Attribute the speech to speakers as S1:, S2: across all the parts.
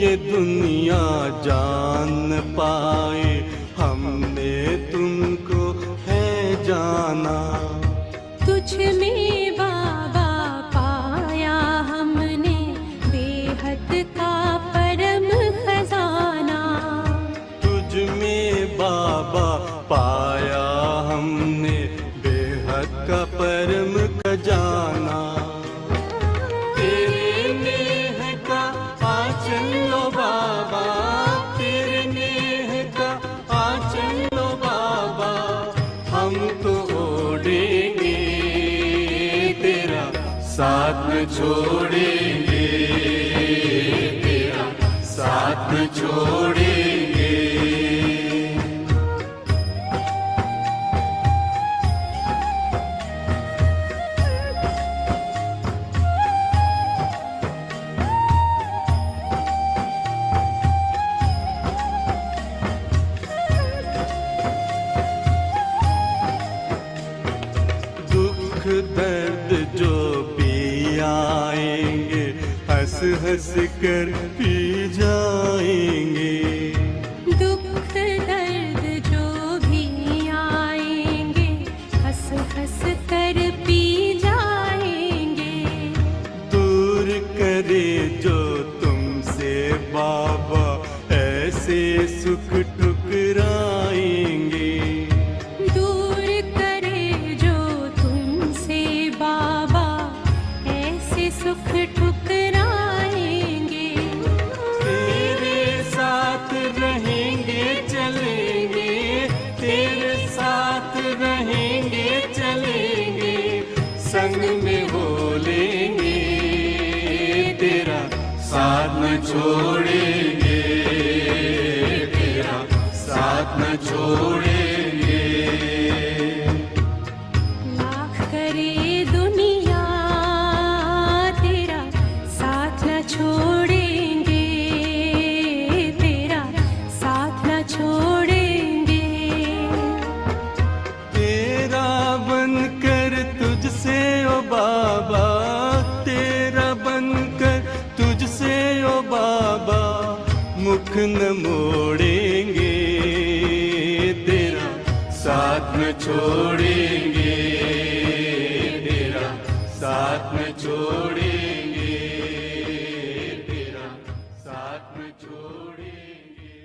S1: ये दुनिया जान पाए, हमने तुमको है जाना।
S2: तुझ में बाबा पाया हमने बेहद का परम खजाना।
S1: तुझ में बाबा पाया हमने बेहद का परम खजाना। तेरे नेह का आंचल लो बाबा, तेरे नेह का आंचल लो बाबा, हम तो ओढ़ेंगे तेरा साथ न छोड़ेंगे, तेरा साथ न छोड़ेंगे। दुख दर्द जो भी आएंगे, हंस हंस कर पी जाएंगे।
S2: दुख दर्द जो भी आएंगे, हंस हंस कर पी जाएंगे।
S1: दूर करे जो तुमसे बाबा ऐसे सुख ठुकराएंगे।
S2: दूर करे जो तुमसे बाबा ऐसे सुख ठुकराएंगे।
S1: तेरे साथ रहेंगे चलेंगे, तेरे साथ रहेंगे चलेंगे, संग में हो लेंगे तेरा साथ न छोड़ेंगे, तेरा साथ न छोड़ेंगे।
S2: लाख करे दुनिया तेरा साथ न छोड़ेंगे, तेरा साथ न छोड़ेंगे।
S1: तेरा बनकर तुझसे ओ बाबा, तेरा बनकर तुझसे ओ बाबा, मुख न मोड़ेंगे तेरा साथ न छोड़ेंगे, तेरा साथ न छोड़ेंगे, तेरा साथ न छोड़ेंगे।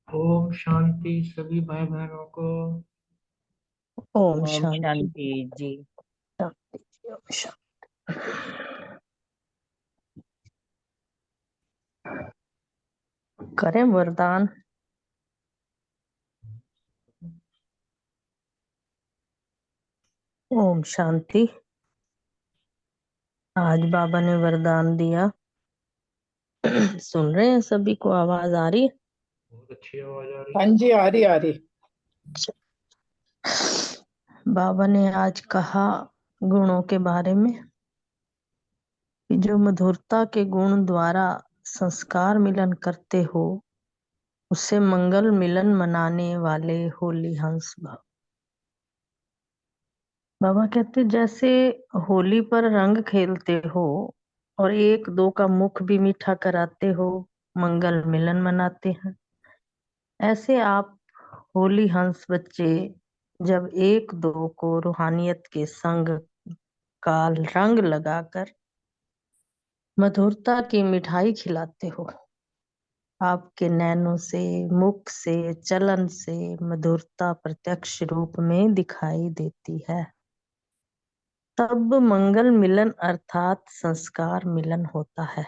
S3: ओम शांति सभी भाई बहनों को।
S4: ओम
S5: ओम
S4: शांति।
S5: शांति जी।
S4: शांति जी, ओम शांति। करें वरदान। ओम शांति। आज बाबा ने वरदान दिया। सुन रहे हैं सभी को? आवाज आ रही है?
S3: बहुत अच्छी आवाज आ रही
S6: हाँ
S3: है।
S6: जी, आ रही।
S4: बाबा ने आज कहा गुणों के बारे में कि जो मधुरता के गुण द्वारा संस्कार मिलन करते हो, उससे मंगल मिलन मनाने वाले होली हंस भाव। बाबा कहते जैसे होली पर रंग खेलते हो और एक दो का मुख भी मीठा कराते हो, मंगल मिलन मनाते हैं, ऐसे आप होली हंस बच्चे जब एक दो को रूहानियत के संग का रंग लगाकर मधुरता की मिठाई खिलाते हो, आपके नैनों से, मुख से, चलन से मधुरता प्रत्यक्ष रूप में दिखाई देती है। तब मंगल मिलन अर्थात संस्कार मिलन होता है।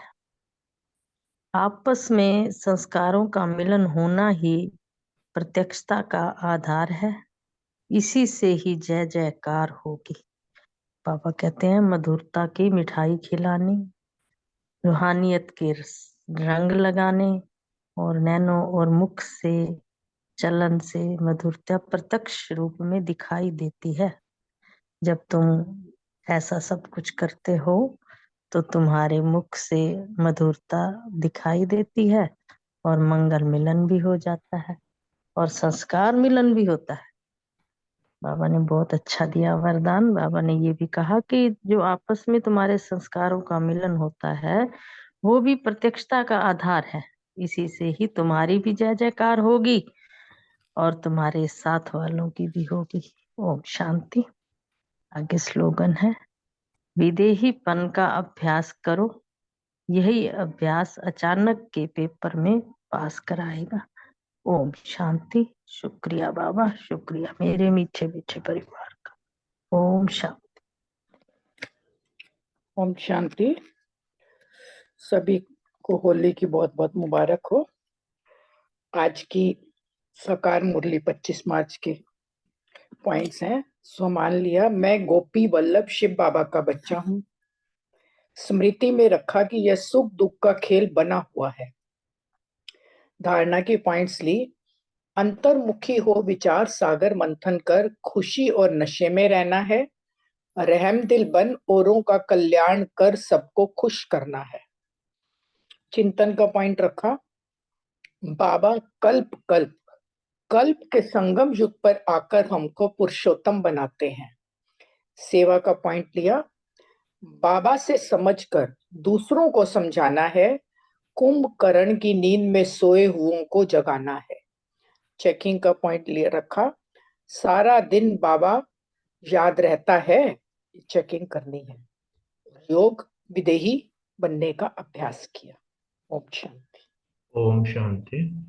S4: आपस में संस्कारों का मिलन होना ही प्रत्यक्षता का आधार है। इसी से ही जय जयकार होगी। पापा कहते हैं मधुरता की मिठाई खिलानी, रूहानियत के रंग लगाने और नैनो और मुख से, चलन से मधुरता प्रत्यक्ष रूप में दिखाई देती है। जब तुम ऐसा सब कुछ करते हो तो तुम्हारे मुख से मधुरता दिखाई देती है और मंगल मिलन भी हो जाता है और संस्कार मिलन भी होता है। बाबा ने बहुत अच्छा दिया वरदान। बाबा ने ये भी कहा कि जो आपस में तुम्हारे संस्कारों का मिलन होता है वो भी प्रत्यक्षता का आधार है। इसी से ही तुम्हारी भी जय जयकार होगी और तुम्हारे साथ वालों की भी होगी। ओम शांति। आगे स्लोगन है, विदेहीपन का अभ्यास करो, यही अभ्यास अचानक के पेपर में पास कराएगा। ओम शांति। शुक्रिया बाबा, शुक्रिया मेरे मीठे मीठे परिवार का। ओम शांति।
S6: ओम शांति। सभी को होली की बहुत बहुत मुबारक हो। आज की साकार मुरली 25 मार्च के पॉइंट्स हैं। सो मान लिया मैं गोपी वल्लभ शिव बाबा का बच्चा हूँ। स्मृति में रखा कि यह सुख दुख का खेल बना हुआ है। धारणा की पॉइंट्स ली। अंतर्मुखी हो विचार सागर मंथन कर, खुशी और नशे में रहना है। रहम दिल बन औरों का कल्याण कर, सबको खुश करना है। चिंतन का पॉइंट रखा, बाबा कल्प कल्प कल्प के संगम युग पर आकर हमको पुरुषोत्तम बनाते हैं। सेवा का पॉइंट लिया, बाबा से समझकर दूसरों को समझाना है। कुंभकर्ण की नींद में सोए हुओं को जगाना है। चेकिंग का पॉइंट लिया रखा, सारा दिन बाबा याद रहता है, चेकिंग करनी है। योग विदेही बनने का अभ्यास किया। ओम शांति।
S3: ओम शांति।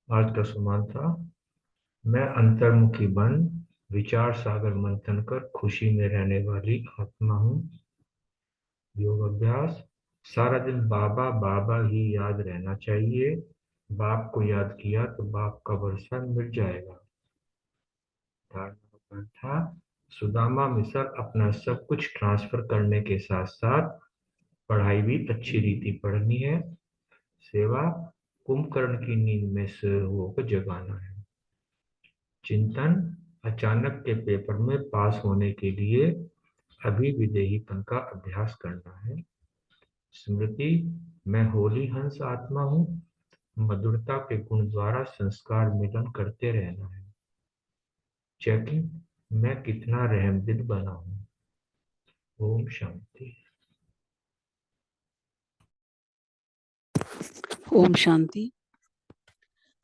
S3: आज का सुमान था, मैं अंतर्मुखी बन विचार सागर मंथन कर खुशी में रहने वाली आत्मा हूँ। योग अभ्यास, सारा दिन बाबा बाबा ही याद रहना चाहिए। बाप को याद किया तो बाप का वर्षा मिट जाएगा। धारणा था, सुदामा मिसल अपना सब कुछ ट्रांसफर करने के साथ साथ पढ़ाई भी अच्छी रीति पढ़नी है। सेवा, कुंभकर्ण की नींद में से होकर जगाना है। चिंतन, अचानक के पेपर में पास होने के लिए अभी विदेहीपन का अभ्यास करना है। स्मृति, मैं होली हंस आत्मा हूँ। मधुरता के गुण द्वारा संस्कार मिलन करते रहना है। चेकिंग, मैं कितना रहमदिल बना हूँ। ओम शांति।
S7: ओम शांति।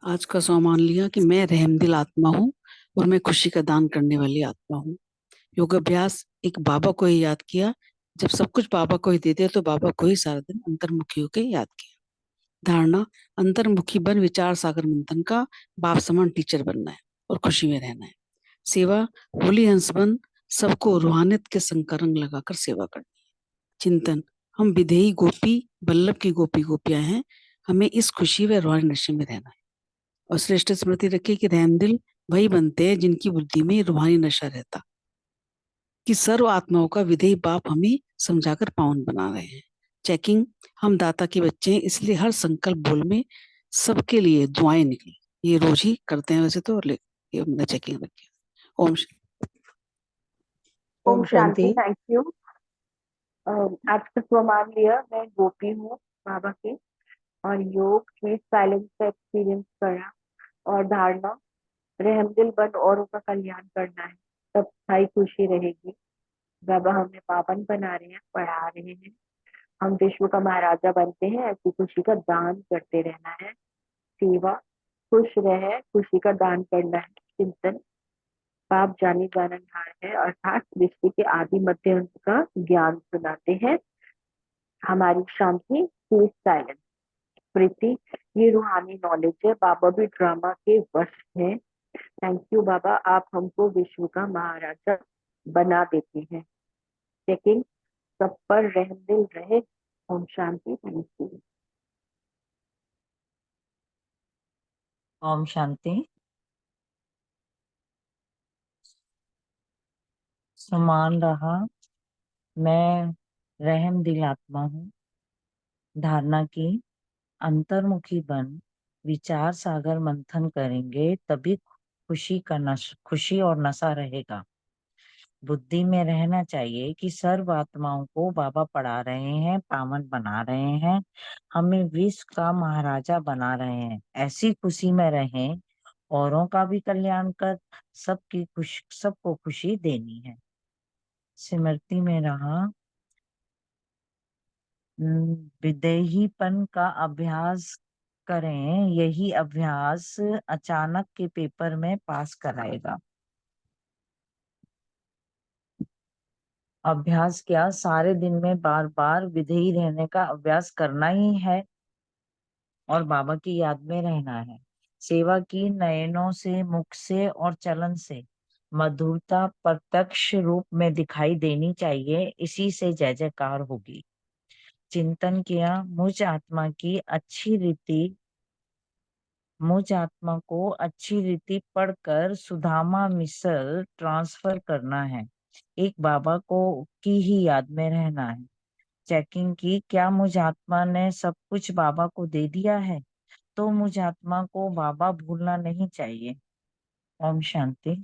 S7: आज का मान लिया कि मैं रहमदिल आत्मा हूँ और मैं खुशी का दान करने वाली आत्मा हूँ। योग अभ्यास, एक बाबा को ही याद किया। जब सब कुछ बाबा को ही दे दिया तो बाबा को ही सारा दिन अंतर्मुखी होकर याद किया। धारणा, अंतर्मुखी बन विचार सागर मंथन का बाप समान टीचर बनना है और खुशी में रहना है। सेवा, होली हंस बन सबको रूहानियत के संग का रंग लगाकर सेवा करनी है। चिंतन, हम विधेयी गोपी बल्लभ की गोपी गोपियां हैं, हमें इस खुशी व रूहानी नशे में रहना है। और श्रेष्ठ स्मृति रखिए कि रहमदिल वही बनते हैं जिनकी बुद्धि में रूहानी नशा रहता, कि सर्व आत्माओं का विधेयी बाप हमें समझाकर पावन बना रहे हैं। चेकिंग, हम दाता के बच्चे हैं, इसलिए हर संकल्प बोल में सबके लिए दुआएं निकली। ये रोज ही करते हैं वैसे तो, और ये हमने चेकिंग रखी। ओम
S5: ओम शांति। Thank you. आज का स्वमान लिया, मैं गोपी हूँ बाबा की, और योग स्वीट साइलेंस का एक्सपीरियंस करा, और धारणा, रहमदिल बन औरों का कल्याण करना है, तब स्थायी खुशी रहेगी। बाबा हमें पावन बना रहे हैं, पढ़ा रहे हैं, हम विश्व का महाराजा बनते हैं, ऐसी खुशी का दान करते रहना है। सेवा, खुश रहे, खुशी का दान करना है। चिंतन, बाप जानी जाननहार है, अर्थात सृष्टि के आदि मध्य अंत का ज्ञान सुनाते हैं। हमारी शांति, पीस, साइलेंस। प्रीति, ये रूहानी नॉलेज है, बाबा भी ड्रामा के वश है। थैंक यू बाबा, आप हमको विश्व का महाराजा बना देते हैं। चेकिंग, सब पर रहमदिल रहे। ओम शांति। Thank you.
S8: ओम शांति। समान रहा, मैं रहम दिल आत्मा हूँ। धारणा की, अंतर्मुखी बन विचार सागर मंथन करेंगे तभी खुशी और नशा रहेगा। बुद्धि में रहना चाहिए कि सर्व आत्माओं को बाबा पढ़ा रहे हैं, पावन बना रहे हैं, हमें विश्व का महाराजा बना रहे हैं। ऐसी खुशी में रहें, औरों का भी कल्याण कर सबको खुशी देनी है। स्मृति में रहा, विदेहीपन का अभ्यास करें, यही अभ्यास अचानक के पेपर में पास कराएगा। अभ्यास क्या, सारे दिन में बार बार विधेयी रहने का अभ्यास करना ही है और बाबा की याद में रहना है। सेवा की, नयनों से, मुख से और चलन से मधुरता प्रत्यक्ष रूप में दिखाई देनी चाहिए, इसी से जय जयकार होगी। चिंतन किया, मुझ आत्मा को अच्छी रीति पढ़कर सुदामा मिसल ट्रांसफर करना है, एक बाबा को की ही याद में रहना है। चेकिंग की, क्या मुझ आत्मा ने सब कुछ बाबा को दे दिया है, तो मुझ आत्मा को बाबा भूलना नहीं चाहिए। ओम शांति।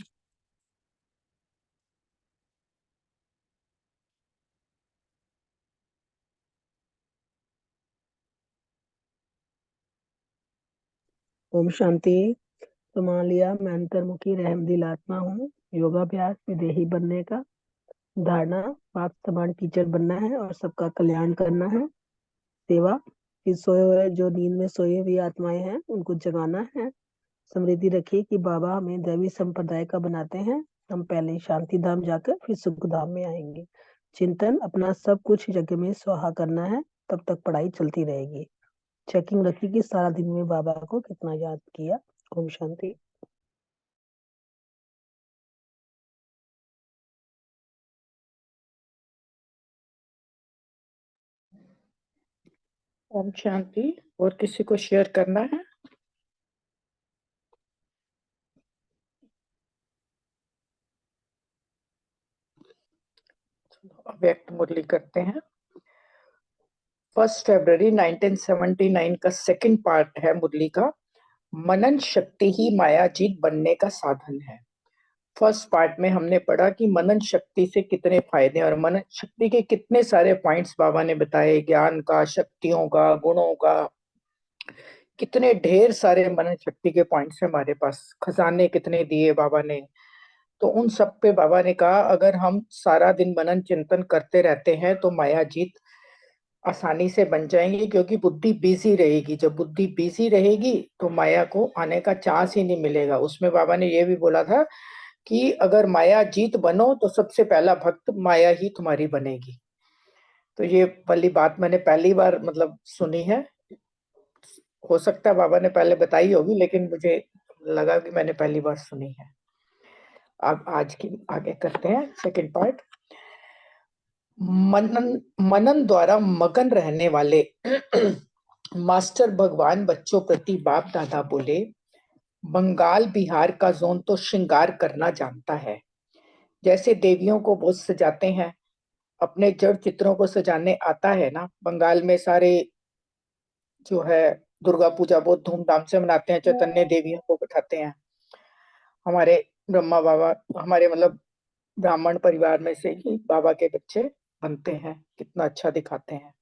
S6: ओम शांति। तो मान लिया, मैं अंतर्मुखी रहमदिल आत्मा हूँ। योगाभ्यास विदेही बनने का। धारणा, बाप समान टीचर बनना है और सबका कल्याण करना है। सेवा, कि सोए हुए, जो नींद में सोई हुई आत्माएं हैं, उनको जगाना है। समृद्धि रखिए कि बाबा हमें दैवी संप्रदाय का बनाते हैं, हम पहले शांति धाम जाकर फिर सुख धाम में आएंगे। चिंतन, अपना सब कुछ यज्ञ में स्वाहा करना है, तब तक पढ़ाई चलती रहेगी। चेकिंग रखिए कि सारा दिन में बाबा को कितना याद किया। ओम शांति। ओम शांति। और किसी को शेयर करना है? व्यक्त मुरली करते हैं। 1 फरवरी 1979 का सेकंड पार्ट है मुरली का। मनन शक्ति ही मायाजीत बनने का साधन है। फर्स्ट पार्ट में हमने पढ़ा कि मनन शक्ति से कितने फायदे और मनन शक्ति के कितने सारे पॉइंट्स बाबा ने बताए, ज्ञान का, शक्तियों का, गुणों का, कितने ढेर सारे मनन शक्ति के पॉइंट्स हमारे पास, खजाने कितने दिए बाबा ने। तो उन सब पे बाबा ने कहा, अगर हम सारा दिन मनन चिंतन करते रहते हैं तो माया जीत आसानी से बन जाएंगी, क्योंकि बुद्धि बिजी रहेगी। जब बुद्धि बिजी रहेगी तो माया को आने का चांस ही नहीं मिलेगा। उसमें बाबा ने ये भी बोला था कि अगर माया जीत बनो तो सबसे पहला भक्त माया ही तुम्हारी बनेगी। तो ये वाली बात मैंने पहली बार मतलब सुनी है। हो सकता है बाबा ने पहले बताई होगी, लेकिन मुझे लगा कि मैंने पहली बार सुनी है। अब आज की आगे करते हैं सेकंड पार्ट। मनन द्वारा मगन रहने वाले मास्टर भगवान बच्चों प्रति बाप दादा बोले, बंगाल बिहार का जोन तो श्रृंगार करना जानता है। जैसे देवियों को बहुत सजाते हैं, अपने जड़ चित्रों को सजाने आता है ना। बंगाल में सारे जो है दुर्गा पूजा बहुत धूमधाम से मनाते हैं, चैतन्य देवियों को बैठाते हैं। हमारे ब्रह्मा बाबा, हमारे मतलब ब्राह्मण परिवार में से ही बाबा के बच्चे बनते हैं, कितना अच्छा दिखाते हैं।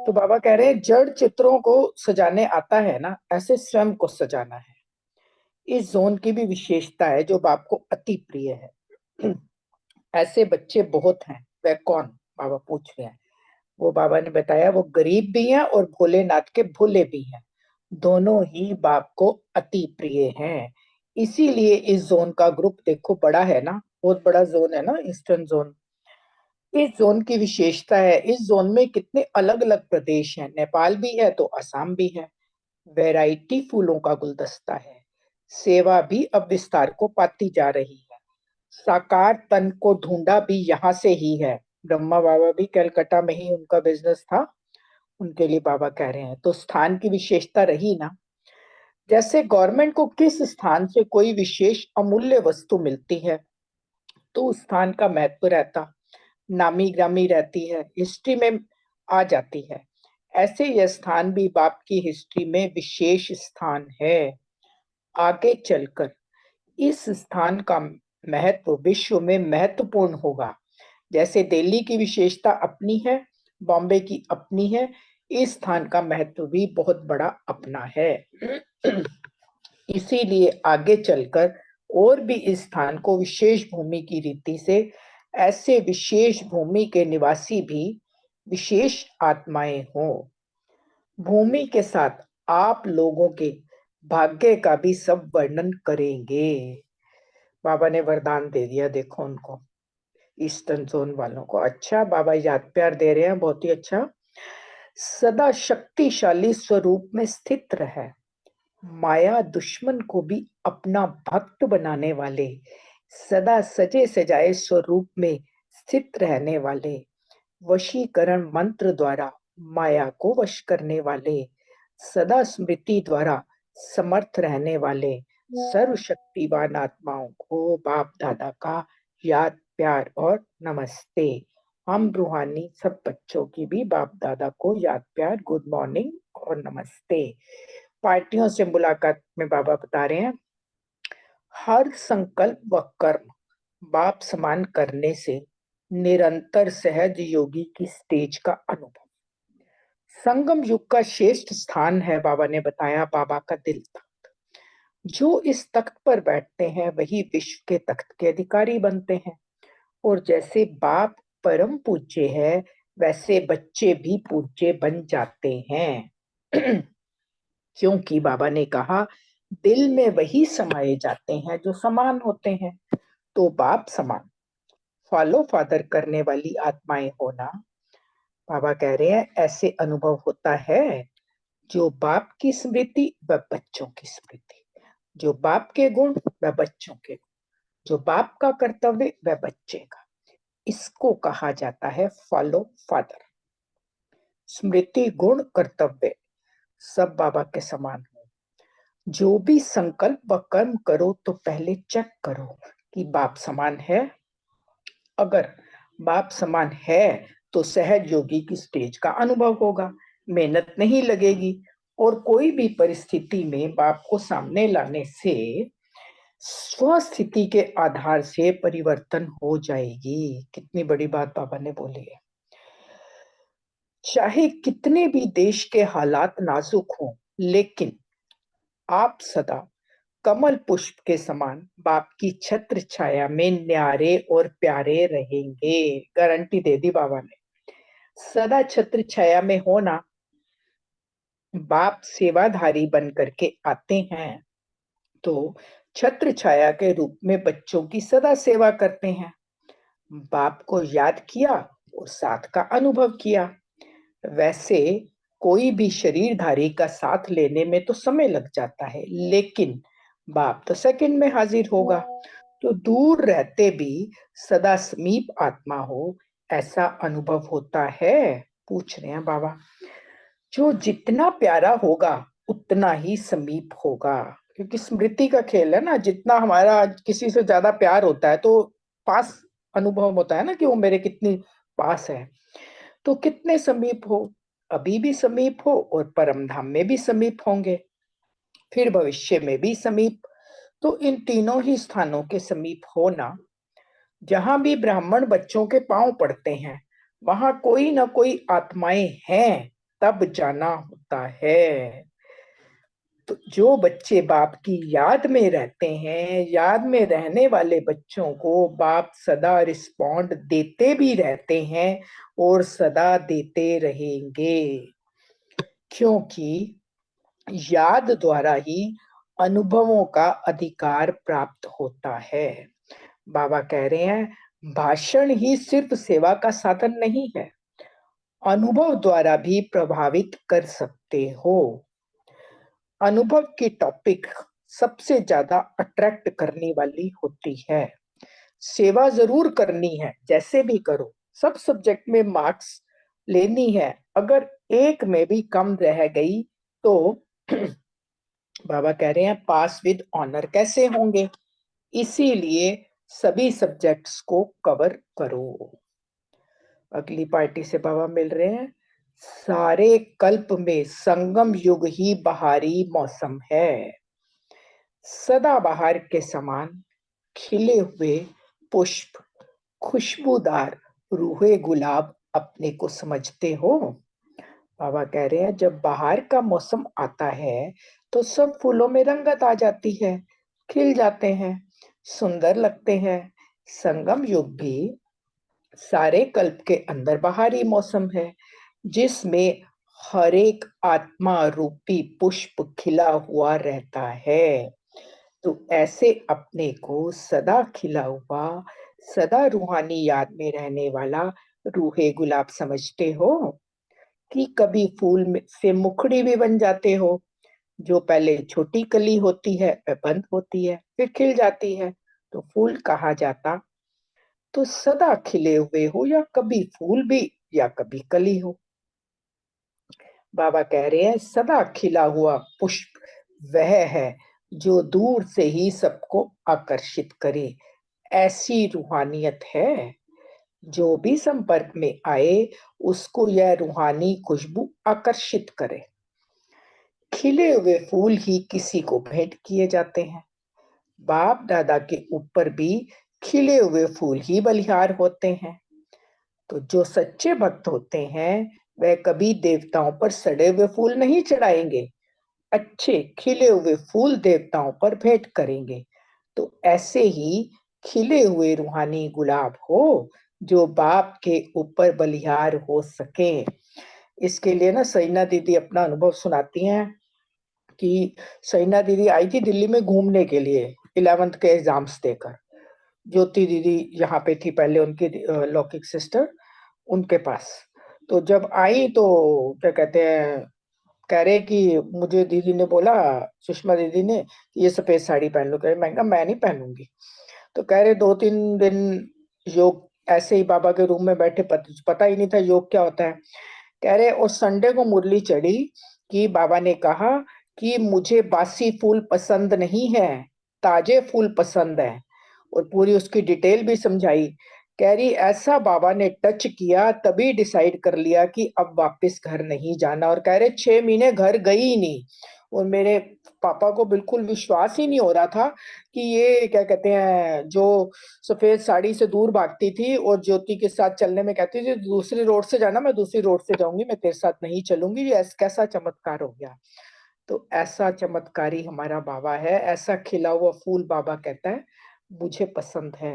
S6: तो बाबा कह रहे हैं जड़ चित्रों को सजाने आता है ना, ऐसे स्वयं को सजाना है। इस जोन की भी विशेषता है जो बाप को अति प्रिय है। ऐसे बच्चे बहुत हैं, वह कौन, बाबा पूछ रहे हैं। वो बाबा ने बताया वो गरीब भी हैं और भोलेनाथ के भोले भी हैं, दोनों ही बाप को अति प्रिय हैं। इसीलिए इस जोन का ग्रुप देखो बड़ा है ना, बहुत बड़ा जोन है ना ईस्टर्न जोन। इस जोन की विशेषता है, इस जोन में कितने अलग अलग प्रदेश हैं, नेपाल भी है तो असम भी है। वैरायटी फूलों का गुलदस्ता है। सेवा भी अब विस्तार को पाती जा रही है। साकार तन को ढूंढा भी यहाँ से ही है। ब्रह्मा बाबा भी कलकत्ता में ही उनका बिजनेस था, उनके लिए बाबा कह रहे हैं। तो स्थान की विशेषता रही ना, जैसे गवर्नमेंट को किस स्थान से कोई विशेष अमूल्य वस्तु मिलती है तो उस स्थान का महत्व रहता, नामी ग्रामी रहती है, हिस्ट्री में आ जाती है। ऐसे यह स्थान भी बाप की हिस्ट्री में विशेष स्थान है। आगे चलकर इस स्थान का महत्व विश्व में महत्वपूर्ण होगा। जैसे दिल्ली की विशेषता अपनी है, बॉम्बे की अपनी है, इस स्थान का महत्व भी बहुत बड़ा अपना है। इसीलिए आगे चलकर और भी इस स्थान को विशेष भूमि की रीति से, ऐसे विशेष भूमि के निवासी भी विशेष आत्माएं हों। भूमि के साथ आप लोगों के भाग्य का भी सब वर्णन करेंगे। बाबा ने वरदान दे दिया, देखो उनको, ईस्टर्न जोन वालों को। अच्छा, बाबा याद प्यार दे रहे हैं, बहुत ही अच्छा। सदा शक्तिशाली स्वरूप में स्थित रहे, माया दुश्मन को भी अपना भक्त बनाने वाले, सदा सजे सजाए स्वरूप में स्थित रहने वाले, वशीकरण मंत्र द्वारा माया को वश करने वाले, सदा स्मृति द्वारा समर्थ रहने वाले सर्वशक्तिवान आत्माओं को बाप दादा का याद प्यार और नमस्ते। हम रूहानी सब बच्चों की भी बाप दादा को याद प्यार, गुड मॉर्निंग और नमस्ते। पार्टियों से मुलाकात में बाबा बता रहे हैं, हर संकल्प व कर्म बाप समान करने से निरंतर सहज योगी की स्टेज का अनुभव। संगम युग का श्रेष्ठ स्थान है, बाबा ने बताया, बाबा का दिल तख्त। जो इस तख्त पर बैठते हैं वही विश्व के तख्त के अधिकारी बनते हैं। और जैसे बाप परम पूज्य है, वैसे बच्चे भी पूज्य बन जाते हैं। क्योंकि बाबा ने कहा दिल में वही समाये जाते हैं जो समान होते हैं। तो बाप समान फॉलो फादर करने वाली आत्माएं होना, बाबा कह रहे हैं, ऐसे अनुभव होता है जो बाप की स्मृति व बच्चों की स्मृति, जो बाप के गुण व बच्चों के गुण, जो बाप का कर्तव्य व बच्चे का, इसको कहा जाता है फॉलो फादर। स्मृति गुण कर्तव्य सब बाबा के समान हो। जो भी संकल्प व कर्म करो तो पहले चेक करो कि बाप समान है। अगर बाप समान है तो सहज योगी की स्टेज का अनुभव होगा, मेहनत नहीं लगेगी और कोई भी परिस्थिति में बाप को सामने लाने से स्वस्थिति के आधार से परिवर्तन हो जाएगी। कितनी बड़ी बात बाबा ने बोली है। चाहे कितने भी देश के हालात नाजुक हों, लेकिन आप सदा कमल पुष्प के समान बाप की छत्र छाया में न्यारे और प्यारे रहेंगे। गारंटी दे दी बाबा ने। सदा छत्र छाया में होना, बाप सेवाधारी बन करके आते हैं तो छत्र छाया के रूप में बच्चों की सदा सेवा करते हैं। बाप को याद किया और साथ का अनुभव किया। वैसे कोई भी शरीरधारी का साथ लेने में तो समय लग जाता है, लेकिन बाप तो सेकंड में हाजिर होगा। तो दूर रहते भी सदा समीप आत्मा हो, ऐसा अनुभव होता है? पूछ रहे हैं बाबा। जो जितना प्यारा होगा उतना ही समीप होगा, क्योंकि स्मृति का खेल है ना। जितना हमारा किसी से ज्यादा प्यार होता है तो पास अनुभव होता है ना, कि वो मेरे कितनी पास है। तो कितने समीप हो, अभी भी समीप हो और परम धाम में भी समीप होंगे, फिर भविष्य में भी समीप। तो इन तीनों ही स्थानों के समीप होना, जहां भी ब्राह्मण बच्चों के पांव पड़ते हैं वहां कोई ना कोई आत्माएं हैं, तब जाना होता है। तो जो बच्चे बाप की याद में रहते हैं, याद में रहने वाले बच्चों को बाप सदा रिस्पॉन्ड देते भी रहते हैं और सदा देते रहेंगे, क्योंकि याद द्वारा ही अनुभवों का अधिकार प्राप्त होता है। बाबा कह रहे हैं भाषण ही सिर्फ सेवा का साधन नहीं है, अनुभव द्वारा भी प्रभावित कर सकते हो। अनुभव की टॉपिक सबसे ज्यादा अट्रैक्ट करने वाली होती है। सेवा जरूर करनी है, जैसे भी करो, सब सब्जेक्ट में मार्क्स लेनी है। अगर एक में भी कम रह गई तो बाबा कह रहे हैं पास विद ऑनर कैसे होंगे, इसीलिए सभी सब्जेक्ट्स को कवर करो। अगली पार्टी से बाबा मिल रहे हैं। सारे कल्प में संगम युग ही बहारी मौसम है, सदा बहार के समान खिले हुए पुष्प, खुशबूदार रूहे गुलाब अपने को समझते हो? बाबा कह रहे हैं जब बाहर का मौसम आता है तो सब फूलों में रंगत आ जाती है, खिल जाते हैं, सुंदर लगते हैं। संगम युग भी सारे कल्प के अंदर बाहरी मौसम है, जिसमें हर एक आत्मा रूपी पुष्प खिला हुआ रहता है। तो ऐसे अपने को सदा खिला हुआ, सदा रूहानी याद में रहने वाला रूहे गुलाब समझते हो, कि कभी फूल से मुखड़ी भी बन जाते हो। जो पहले छोटी कली होती है वह बंद होती है, फिर खिल जाती है, तो फूल कहा जाता। तो सदा खिले हुए हो, या कभी फूल भी या कभी कली हो। बाबा कह रहे हैं सदा खिला हुआ पुष्प वह है जो दूर से ही सबको आकर्षित करे। ऐसी रूहानियत है, जो भी संपर्क में आए उसको यह रूहानी खुशबू आकर्षित करे। खिले हुए फूल ही किसी को भेंट किए जाते हैं। बाप दादा के ऊपर भी खिले हुए फूल ही बलिहार होते हैं। तो जो सच्चे भक्त होते हैं वह कभी देवताओं पर सड़े हुए फूल नहीं चढ़ाएंगे, अच्छे खिले हुए फूल देवताओं पर भेंट करेंगे। तो ऐसे ही खिले हुए रूहानी गुलाब हो, जो बाप के ऊपर बलिहार हो सके। इसके लिए ना सईना दीदी अपना अनुभव सुनाती हैं कि सईना दीदी आई थी दिल्ली में घूमने के लिए 11th के एग्जाम्स देकर। ज्योति दीदी यहाँ पे थी पहले, उनकी लौकिक सिस्टर, उनके पास। तो जब आई तो क्या कहते हैं, कह रहे कि मुझे दीदी ने बोला, सुषमा दीदी ने, कि ये सफेद साड़ी पहन लो। कह रहे मैं कहा मैं नहीं पहनूंगी। तो कह रहे 2-3 दिन योग ऐसे ही बाबा के रूम में बैठे, पता ही नहीं था योग क्या होता है। कह रहे और संडे को मुरली चढ़ी कि बाबा ने कहा कि मुझे बासी फूल पसंद नहीं है, ताजे फूल पसंद है, और पूरी उसकी डिटेल भी समझाई। कह रही ऐसा बाबा ने टच किया तभी डिसाइड कर लिया कि अब वापस घर नहीं जाना। और कह रहे 6 महीने घर गई ही नहीं, और मेरे पापा को बिल्कुल विश्वास ही नहीं हो रहा था कि ये क्या कहते हैं, जो सफेद साड़ी से दूर भागती थी और ज्योति के साथ चलने में कहती थी दूसरी रोड से जाना, मैं दूसरी रोड से जाऊंगी, मैं तेरे साथ नहीं चलूंगी। ये कैसा चमत्कार हो गया। तो ऐसा चमत्कारी हमारा बाबा है, ऐसा खिला हुआ फूल बाबा कहता है मुझे पसंद है।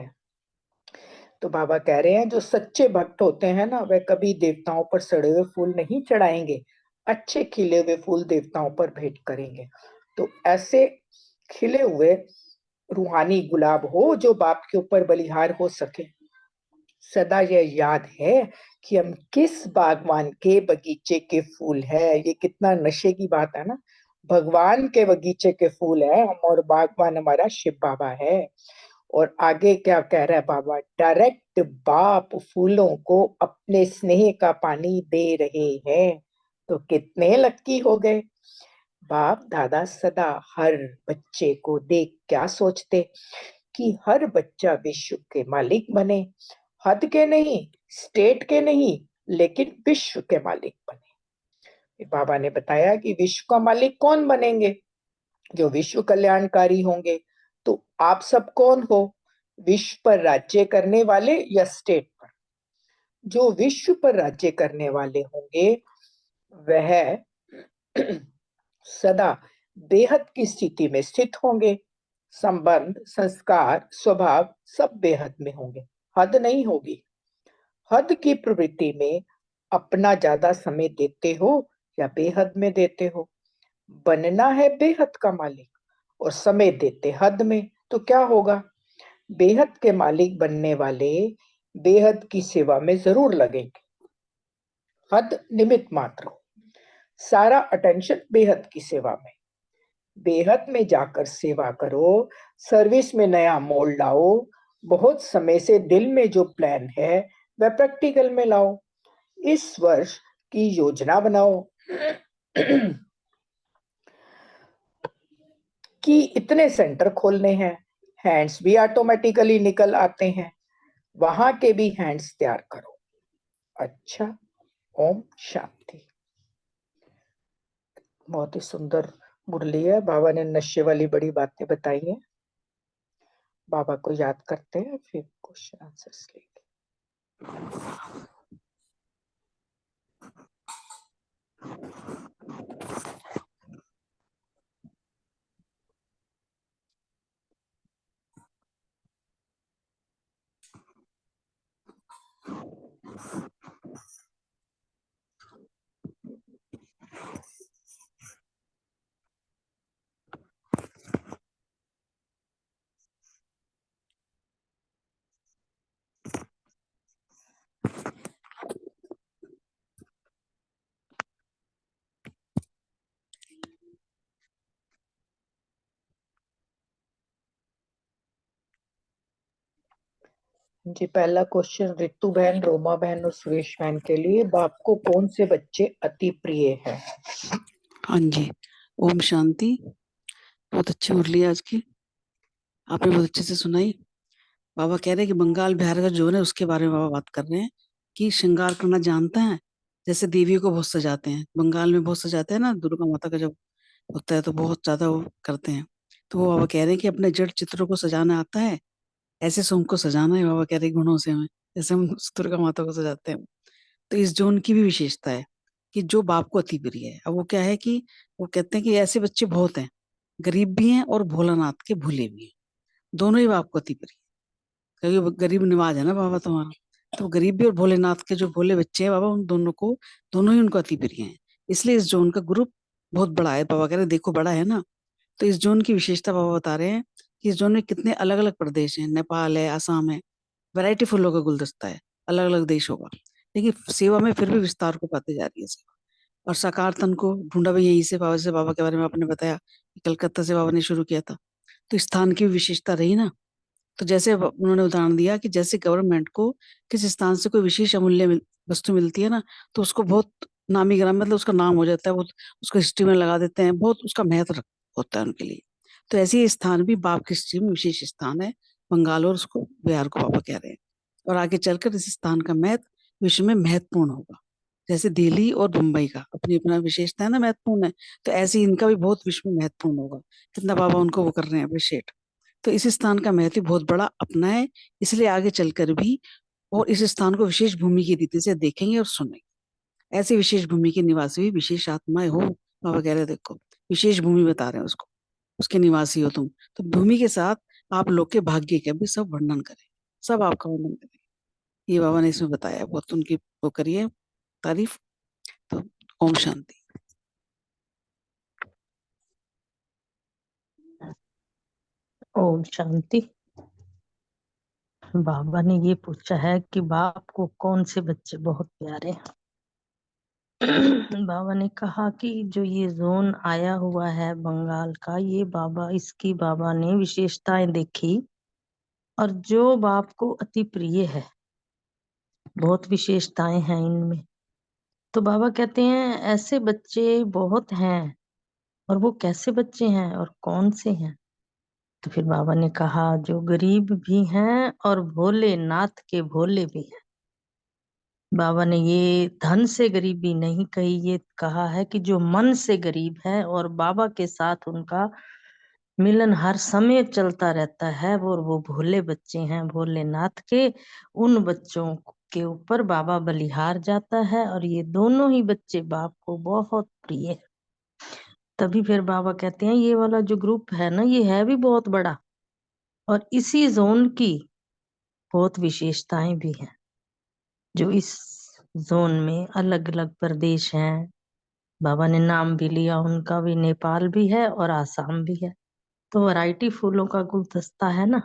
S6: तो बाबा कह रहे हैं जो सच्चे भक्त होते हैं ना, वह कभी देवताओं पर सड़े हुए फूल नहीं चढ़ाएंगे, अच्छे खिले हुए फूल देवताओं पर भेंट करेंगे। तो ऐसे खिले हुए रूहानी गुलाब हो जो बाप के ऊपर बलिहार हो सके। सदा यह याद है कि हम किस बागवान के बगीचे के फूल है। ये कितना नशे की बात है ना। भगवान के बगीचे के फूल है हम, और बागवान हमारा शिव बाबा है। और आगे क्या कह रहा है बाबा, डायरेक्ट बाप फूलों को अपने स्नेह का पानी दे रहे हैं। तो कितने लक्की हो गए। बाप दादा सदा हर बच्चे को देख क्या सोचते कि हर बच्चा विश्व के मालिक बने। हद के नहीं, स्टेट के नहीं, लेकिन विश्व के मालिक बने। बाबा ने बताया कि विश्व का मालिक कौन बनेंगे? जो विश्व कल्याणकारी होंगे। तो आप सब कौन हो? विश्व पर राज्य करने वाले या स्टेट पर? जो विश्व पर राज्य करने वाले होंगे वह सदा बेहद की स्थिति में स्थित होंगे। संबंध, संस्कार, स्वभाव सब बेहद में होंगे, हद नहीं होगी। हद की प्रवृत्ति में अपना ज्यादा समय देते हो या बेहद में देते हो? बनना है बेहद का मालिक और समय देते हद में, तो क्या होगा? बेहद के मालिक बनने वाले बेहद की सेवा में जरूर लगेंगे। हद निमित्त मात्र हो, सारा अटेंशन बेहद की सेवा में। बेहद में जाकर सेवा करो, सर्विस में नया मोड़ लाओ। बहुत समय से दिल में जो प्लान है वह प्रैक्टिकल में लाओ। इस वर्ष की योजना बनाओ कि इतने सेंटर खोलने हैं। हैंड्स भी ऑटोमेटिकली निकल आते हैं, वहां के भी हैंड्स तैयार करो। अच्छा, ओम शांति। बहुत ही सुंदर मुरली है। बाबा ने नशे वाली बड़ी बातें बताई हैं। बाबा को याद करते हैं, फिर क्वेश्चन आंसर्स लेंगे। जी, पहला क्वेश्चन रितु बहन, रोमा बहन और सुरेश बहन के लिए। बाप को कौन से बच्चे अति प्रिय है?
S7: हाँ जी, ओम शांति। बहुत अच्छी मुरली है आज की, आपने बहुत अच्छे से सुनाई। बाबा कह रहे हैं कि बंगाल बिहार का जोन है उसके बारे में बाबा बात कर रहे हैं कि श्रृंगार करना जानते हैं। जैसे देवियों को बहुत सजाते हैं, बंगाल में बहुत सजाते हैं ना, दुर्गा माता का जब होता है तो बहुत ज्यादा वो करते हैं। तो वो बाबा कह रहे हैं कि अपने जड़ चित्रों को सजाना आता है, ऐसे से उनको सजाना है। बाबा कह रहे हैं गुणों से हमें, जैसे हम दुर्गा माता को सजाते हैं। तो इस जोन की भी विशेषता है कि जो बाप को अति प्रिय है। अब वो क्या है कि वो कहते हैं कि ऐसे बच्चे बहुत हैं, गरीब भी हैं और भोलानाथ के भूले भी हैं, दोनों ही बाप को अति प्रिय है। क्योंकि वो गरीब निवाज है ना बाबा तुम्हारा, तो गरीब भी और भोलेनाथ के जो भोले बच्चे हैं बाबा, उन दोनों को, दोनों ही उनको अति प्रिय हैं। इसलिए इस जोन का ग्रुप बहुत बड़ा है। बाबा कह रहे हैं देखो बड़ा है ना। तो इस जोन की विशेषता बाबा बता रहे हैं कि इस जोन में कितने अलग अलग प्रदेश हैं, नेपाल है, आसाम है, वैरायटी फूलों का गुलदस्ता है, अलग अलग देश होगा, लेकिन सेवा में फिर भी विस्तार को पाते जा रही है सेवा। और साकार तन को ढूंढा भी यहीं से बाबा, से बाबा के बारे में आपने बताया कि कलकत्ता से बाबा ने शुरू किया था। तो स्थान की भी विशेषता रही ना। तो जैसे उन्होंने उदाहरण दिया कि जैसे गवर्नमेंट को किस स्थान से कोई विशेष अमूल्य वस्तु मिलती है ना, तो उसको बहुत नामी गिरामी, मतलब उसका नाम हो जाता है, वो उसको हिस्ट्री में लगा देते हैं, बहुत उसका महत्व होता है उनके लिए। तो ऐसे ही स्थान भी बाप की हिस्ट्री में विशेष स्थान है, बंगाल और उसको बिहार को बाबा कह रहे हैं। और आगे चलकर इस स्थान का महत्व विश्व में महत्वपूर्ण होगा। जैसे दिल्ली और मुंबई का अपनी अपना विशेषता है ना, महत्वपूर्ण है, तो ऐसे ही इनका भी बहुत विश्व में महत्वपूर्ण होगा। कितना बाबा उनको वो कर रहे हैं अप्रिशिएट। तो इस स्थान का महत्व बहुत बड़ा अपना है, इसलिए आगे चलकर भी और इस स्थान को विशेष भूमि की रीति से देखेंगे और सुनेंगे। ऐसी विशेष भूमि के निवासी भी विशेष आत्माएं हो। बाबा कह रहे देखो विशेष भूमि बता रहे हैं उसको, उसके निवासी हो तुम। तो भूमि के साथ आप लोग के भाग्य का भी सब वर्णन करें, सब आपका वर्णन करें। ये बाबा ने इसमें बताया, बहुत उनकी वो करिए तारीफ। तो ओम शांति।
S4: ओम शांति। बाबा ने ये पूछा है कि बाप को कौन से बच्चे बहुत प्यारे हैं। बाबा ने कहा कि जो ये जोन आया हुआ है बंगाल का, ये बाबा इसकी बाबा ने विशेषताएं देखी और जो बाप को अति प्रिय है, बहुत विशेषताएं हैं इनमें। तो बाबा कहते हैं ऐसे बच्चे बहुत हैं, और वो कैसे बच्चे हैं और कौन से हैं। तो फिर बाबा ने कहा जो गरीब भी हैं और भोलेनाथ के भोले भी हैं। बाबा ने ये धन से गरीबी नहीं कही, ये कहा है कि जो मन से गरीब है और बाबा के साथ उनका मिलन हर समय चलता रहता है, वो भोले बच्चे हैं भोलेनाथ के। उन बच्चों के ऊपर बाबा बलिहार जाता है, और ये दोनों ही बच्चे बाप को बहुत प्रिय है। तभी फिर बाबा कहते हैं ये वाला जो ग्रुप है ना, ये है भी बहुत बड़ा, और इसी जोन की बहुत विशेषताएं भी हैं। जो इस जोन में अलग अलग प्रदेश हैं, बाबा ने नाम भी लिया उनका भी, नेपाल भी है और आसाम भी है। तो वैरायटी फूलों का गुलदस्ता है ना।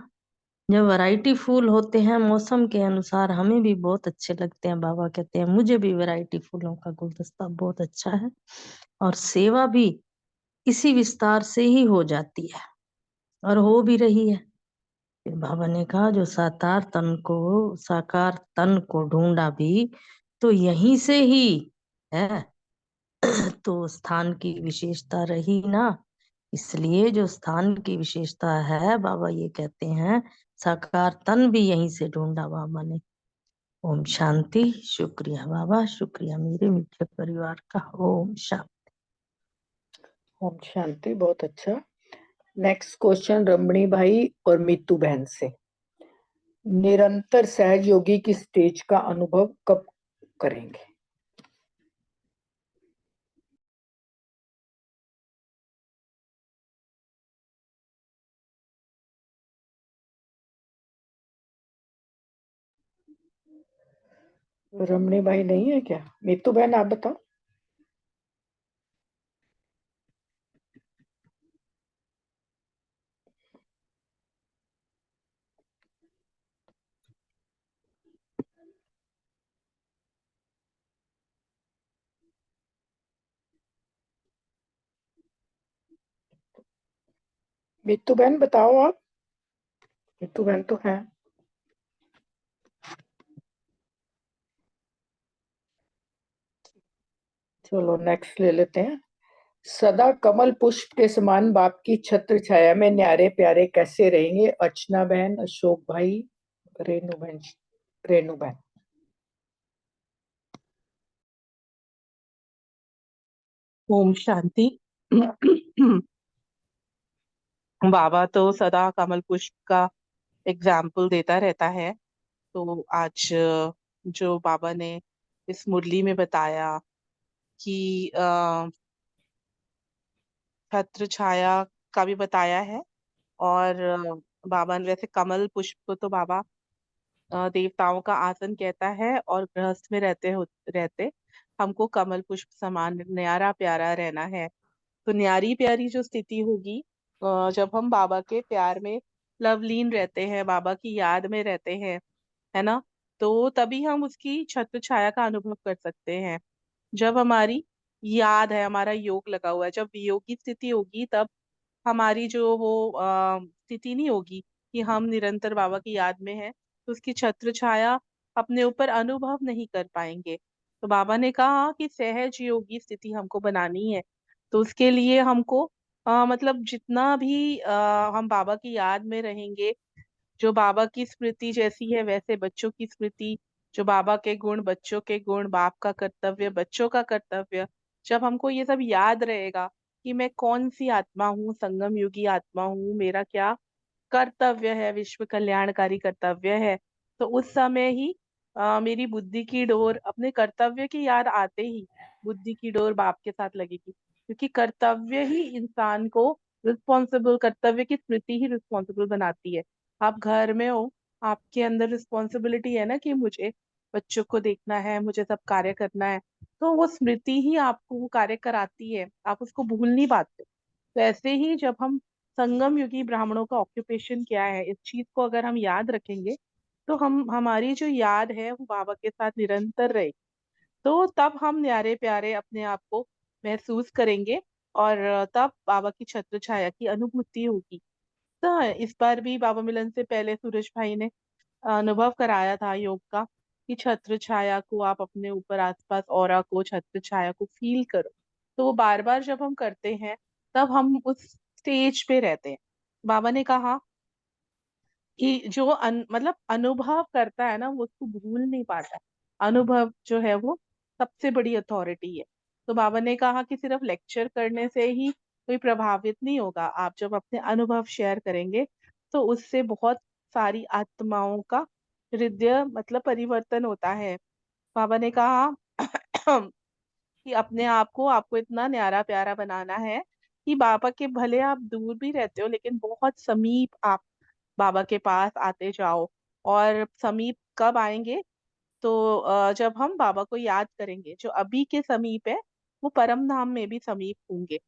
S4: जब वैरायटी फूल होते हैं मौसम के अनुसार, हमें भी बहुत अच्छे लगते हैं। बाबा कहते हैं मुझे भी वैरायटी फूलों का गुलदस्ता बहुत अच्छा है, और सेवा भी इसी विस्तार से ही हो जाती है और हो भी रही है। फिर बाबा ने कहा जो साकार तन को ढूंढा भी तो यहीं से ही है। तो स्थान की विशेषता रही ना, इसलिए जो स्थान की विशेषता है, बाबा ये कहते हैं साकार तन भी यहीं से ढूंढा बाबा ने। ओम शांति। शुक्रिया बाबा, शुक्रिया मेरे मीठे परिवार का। ओम शांति।
S6: ओम शांति। बहुत अच्छा। नेक्स्ट क्वेश्चन रमणी भाई और मीतू बहन से। निरंतर सहज योगी की स्टेज का अनुभव कब करेंगे? रमणी भाई नहीं है क्या? मीतू बहन आप बताओ। मीतू बहन बताओ आप। मीतू बहन तो है। चलो नेक्स्ट ले लेते हैं। सदा कमल पुष्प के समान बाप की छत्र छाया में न्यारे प्यारे कैसे रहेंगे? अर्चना बहन, अशोक भाई, रेणु बहन। रेणु बहन।
S9: ओम शांति। बाबा तो सदा कमल पुष्प का एग्जाम्पल देता रहता है। तो आज जो बाबा ने इस मुरली में बताया कि छत्र छाया का भी बताया है, और बाबा ने वैसे कमल पुष्प को तो बाबा देवताओं का आसन कहता है, और गृहस्थ में रहते हमको कमल पुष्प समान न्यारा प्यारा रहना है। तो न्यारी प्यारी जो स्थिति होगी, जब हम बाबा के प्यार में लवलीन रहते हैं, बाबा की याद में रहते हैं, है ना, तो तभी हम उसकी छत्र छाया का अनुभव कर सकते हैं। जब हमारी याद है, हमारा योग लगा हुआ है, जब वियोग की स्थिति होगी, तब हमारी जो वो स्थिति नहीं होगी कि हम निरंतर बाबा की याद में हैं, तो उसकी छत्र छाया अपने ऊपर अनुभव नहीं कर पाएंगे। तो बाबा ने कहा कि सहज योगी स्थिति हमको बनानी है। तो उसके लिए हमको मतलब जितना भी हम बाबा की याद में रहेंगे, जो बाबा की स्मृति जैसी है वैसे बच्चों की स्मृति, जो बाबा के गुण बच्चों के गुण, बाप का कर्तव्य बच्चों का कर्तव्य, जब हमको ये सब याद रहेगा कि मैं कौन सी आत्मा हूँ, संगम युगी आत्मा हूँ, मेरा क्या कर्तव्य है, विश्व कल्याणकारी कर्तव्य है, तो उस समय ही मेरी बुद्धि की डोर, अपने कर्तव्य की याद आते ही बुद्धि की डोर बाप के साथ लगेगी। क्योंकि कर्तव्य ही इंसान को रिस्पॉन्सिबल, कर्तव्य की स्मृति ही रिस्पॉन्सिबल बनाती है। आप घर में हो, आपके अंदर रिस्पॉन्सिबिलिटी है ना कि मुझे बच्चों को देखना है, मुझे सब कार्य करना है, तो वो स्मृति ही आपको वो कार्य कराती है, आप उसको भूल नहीं पाते। तो ऐसे ही जब हम संगम युगी ब्राह्मणों का ऑक्यूपेशन क्या है, इस चीज को अगर हम याद रखेंगे, तो हम हमारी जो याद है वो बाबा के साथ निरंतर रहे, तो तब हम न्यारे प्यारे अपने आप को महसूस करेंगे और तब बाबा की छत्र छाया की अनुभूति होगी। तो इस बार भी बाबा मिलन से पहले सूरज भाई ने अनुभव कराया था योग का कि छत्र छाया को आप अपने ऊपर, आसपास ऑरा को, छत्र छाया को फील करो। तो वो बार बार जब हम करते हैं तब हम उस स्टेज पे रहते हैं। बाबा ने कहा कि जो मतलब अनुभव करता है ना वो उसको भूल नहीं पाता। अनुभव जो है वो सबसे बड़ी अथॉरिटी है। तो बाबा ने कहा कि सिर्फ लेक्चर करने से ही कोई प्रभावित नहीं होगा, आप जब अपने अनुभव शेयर करेंगे तो उससे बहुत सारी आत्माओं का हृदय मतलब परिवर्तन होता है। बाबा ने कहा कि अपने आप को आपको इतना न्यारा प्यारा बनाना है कि बाबा के, भले आप दूर भी रहते हो लेकिन बहुत समीप आप बाबा के पास आते जाओ। और समीप कब आएंगे? तो जब हम बाबा को याद करेंगे। जो अभी के समीप है वो परम धाम में भी समीप होंगे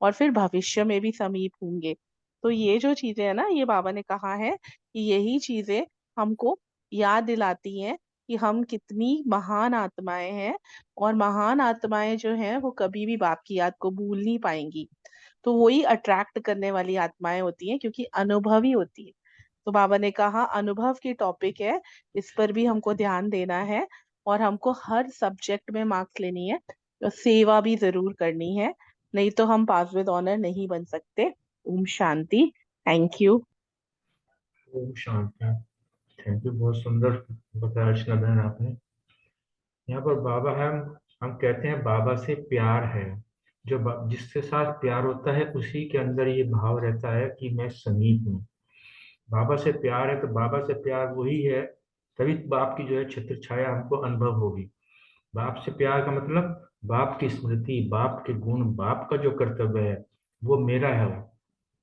S9: और फिर भविष्य में भी समीप होंगे। तो ये जो चीजें है ना, ये बाबा ने कहा है कि यही चीजें हमको याद दिलाती हैं कि हम कितनी महान आत्माएं हैं। और महान आत्माएं जो हैं वो कभी भी बाप की याद को भूल नहीं पाएंगी। तो वही अट्रैक्ट करने वाली आत्माएं होती हैं क्योंकि अनुभवी होती है। तो बाबा ने कहा अनुभव की टॉपिक है, इस पर भी हमको ध्यान देना है और हमको हर सब्जेक्ट में मार्क्स लेनी है और सेवा भी जरूर करनी है, नहीं तो हम पास विद ऑनर नहीं बन सकते। ओम शांति। Thank you.
S3: ओम शांति। थैंक यू, बहुत सुंदर बताया अर्चना बहन आपने। यहाँ पर बाबा है, हम कहते हैं बाबा से प्यार है। जो जिसके साथ प्यार होता है उसी के अंदर ये भाव रहता है कि मैं समीप हूँ। बाबा से प्यार है तो बाबा से प्यार वही है, तभी बाप की जो है छत्र छाया हमको अनुभव होगी। बाप से प्यार का मतलब बाप की स्मृति, बाप के गुण, बाप का जो कर्तव्य है वो मेरा है।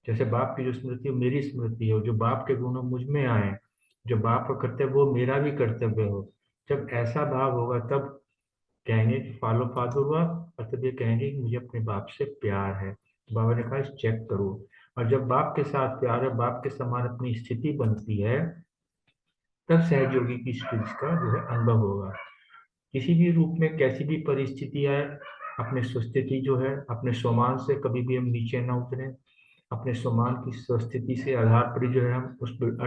S3: जैसे बाप की जो स्मृति है मेरी स्मृति है, जो बाप के गुण मुझ में आए, जो बाप का कर्तव्य वो मेरा भी कर्तव्य हो। जब ऐसा भाव होगा तब कहेंगे कि फॉलो फादर हुआ, और तब ये कहेंगे कि मुझे अपने बाप से प्यार है। तो बाबा ने कहा चेक करो। और जब बाप के साथ प्यार है, बाप के समान अपनी स्थिति बनती है, तब सहयोगी की स्थिति का जो है अनुभव होगा। किसी भी रूप में कैसी भी परिस्थिति आए, अपने स्वस्थिति जो है, अपने स्वमान से कभी भी हम नीचे ना उतरे। अपने स्वमान की स्वस्थिति से आधार पर जो है हम उस पर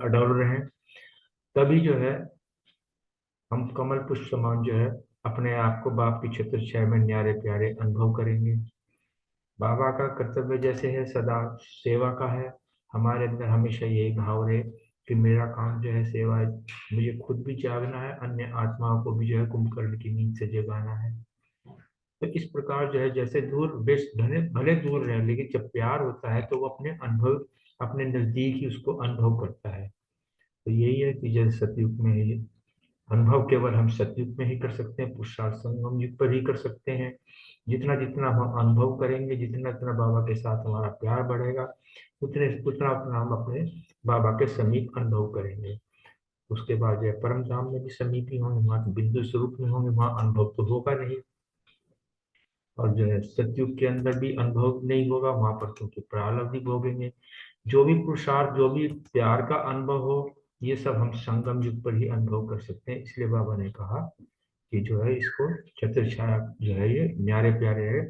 S3: अडल रहें। तभी जो है हम कमल पुष्प समान जो है अपने आप को बाप की छत्र छाया में न्यारे प्यारे अनुभव करेंगे। बाबा का कर्तव्य जैसे है सदा सेवा का है, हमारे अंदर हमेशा यही भाव रहे कि मेरा काम जो है सेवा है। मुझे खुद भी जागना है, अन्य आत्माओं को भी जो है कुंभकर्ण की नींद से जगाना है। तो इस प्रकार जो है जैसे दूर बेश भले भले दूर रहे, लेकिन जब प्यार होता है तो वो अपने अनुभव, अपने नजदीक ही उसको अनुभव करता है। तो यही है कि जैसे सतयुग में ये अनुभव केवल हम सतयुग में ही कर सकते हैं, पुरुषार्थ संगम युग पर ही कर सकते हैं। जितना जितना हम अनुभव करेंगे, जितना जितना बाबा के साथ हमारा प्यार बढ़ेगा, उतने उतना उतना हम अपने बाबा के समीप अनुभव करेंगे। उसके बाद जो है परम धाम में भी समीप ही होंगे, वहां बिंदु स्वरूप में होंगे, वहां अनुभव तो होगा नहीं। और जो है सतयुग के अंदर भी अनुभव नहीं होगा वहां पर, क्योंकि प्रारब्ध ही भोगेंगे। जो भी पुरुषार्थ, जो भी प्यार का अनुभव हो, ये सब हम संगम युग पर ही अनुभव कर सकते हैं। इसलिए बाबा ने कहा कि जो है इसको छत्र छाया जो है ये न्यारे प्यारे है,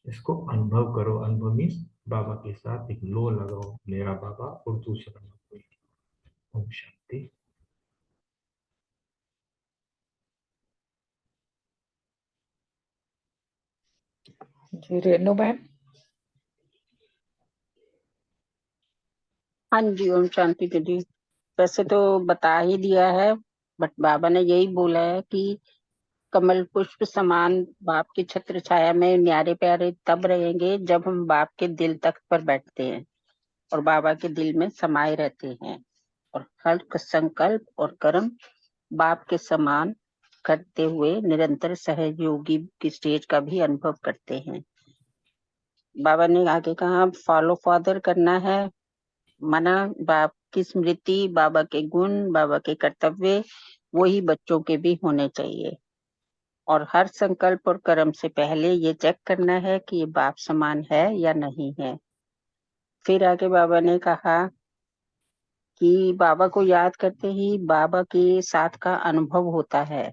S3: इसको अनुभव करो। अनुभव मीन्स बाबा के साथ एक लो लगाओ, मेरा बाबा और दूसरा ना कोई। ओम शांति।
S6: जी रेणु बहन।
S10: हाँ जी, ओम शांति दीदी। वैसे तो बता ही दिया है, बट बाबा ने यही बोला है कि कमल पुष्प समान बाप की छत्र छाया में न्यारे प्यारे तब रहेंगे जब हम बाप के दिल तख्त पर बैठते हैं और बाबा के दिल में समाये रहते हैं और हर संकल्प और कर्म बाप के समान करते हुए निरंतर सहयोगी की स्टेज का भी अनुभव करते हैं। बाबा ने आगे कहा फॉलो फादर करना है, माना बाप की स्मृति, बाबा के गुण, बाबा के कर्तव्य वही बच्चों के भी होने चाहिए। और हर संकल्प और कर्म से पहले ये चेक करना है कि ये बाप समान है या नहीं है। फिर आगे बाबा ने कहा कि बाबा को याद करते ही बाबा के साथ का अनुभव होता है।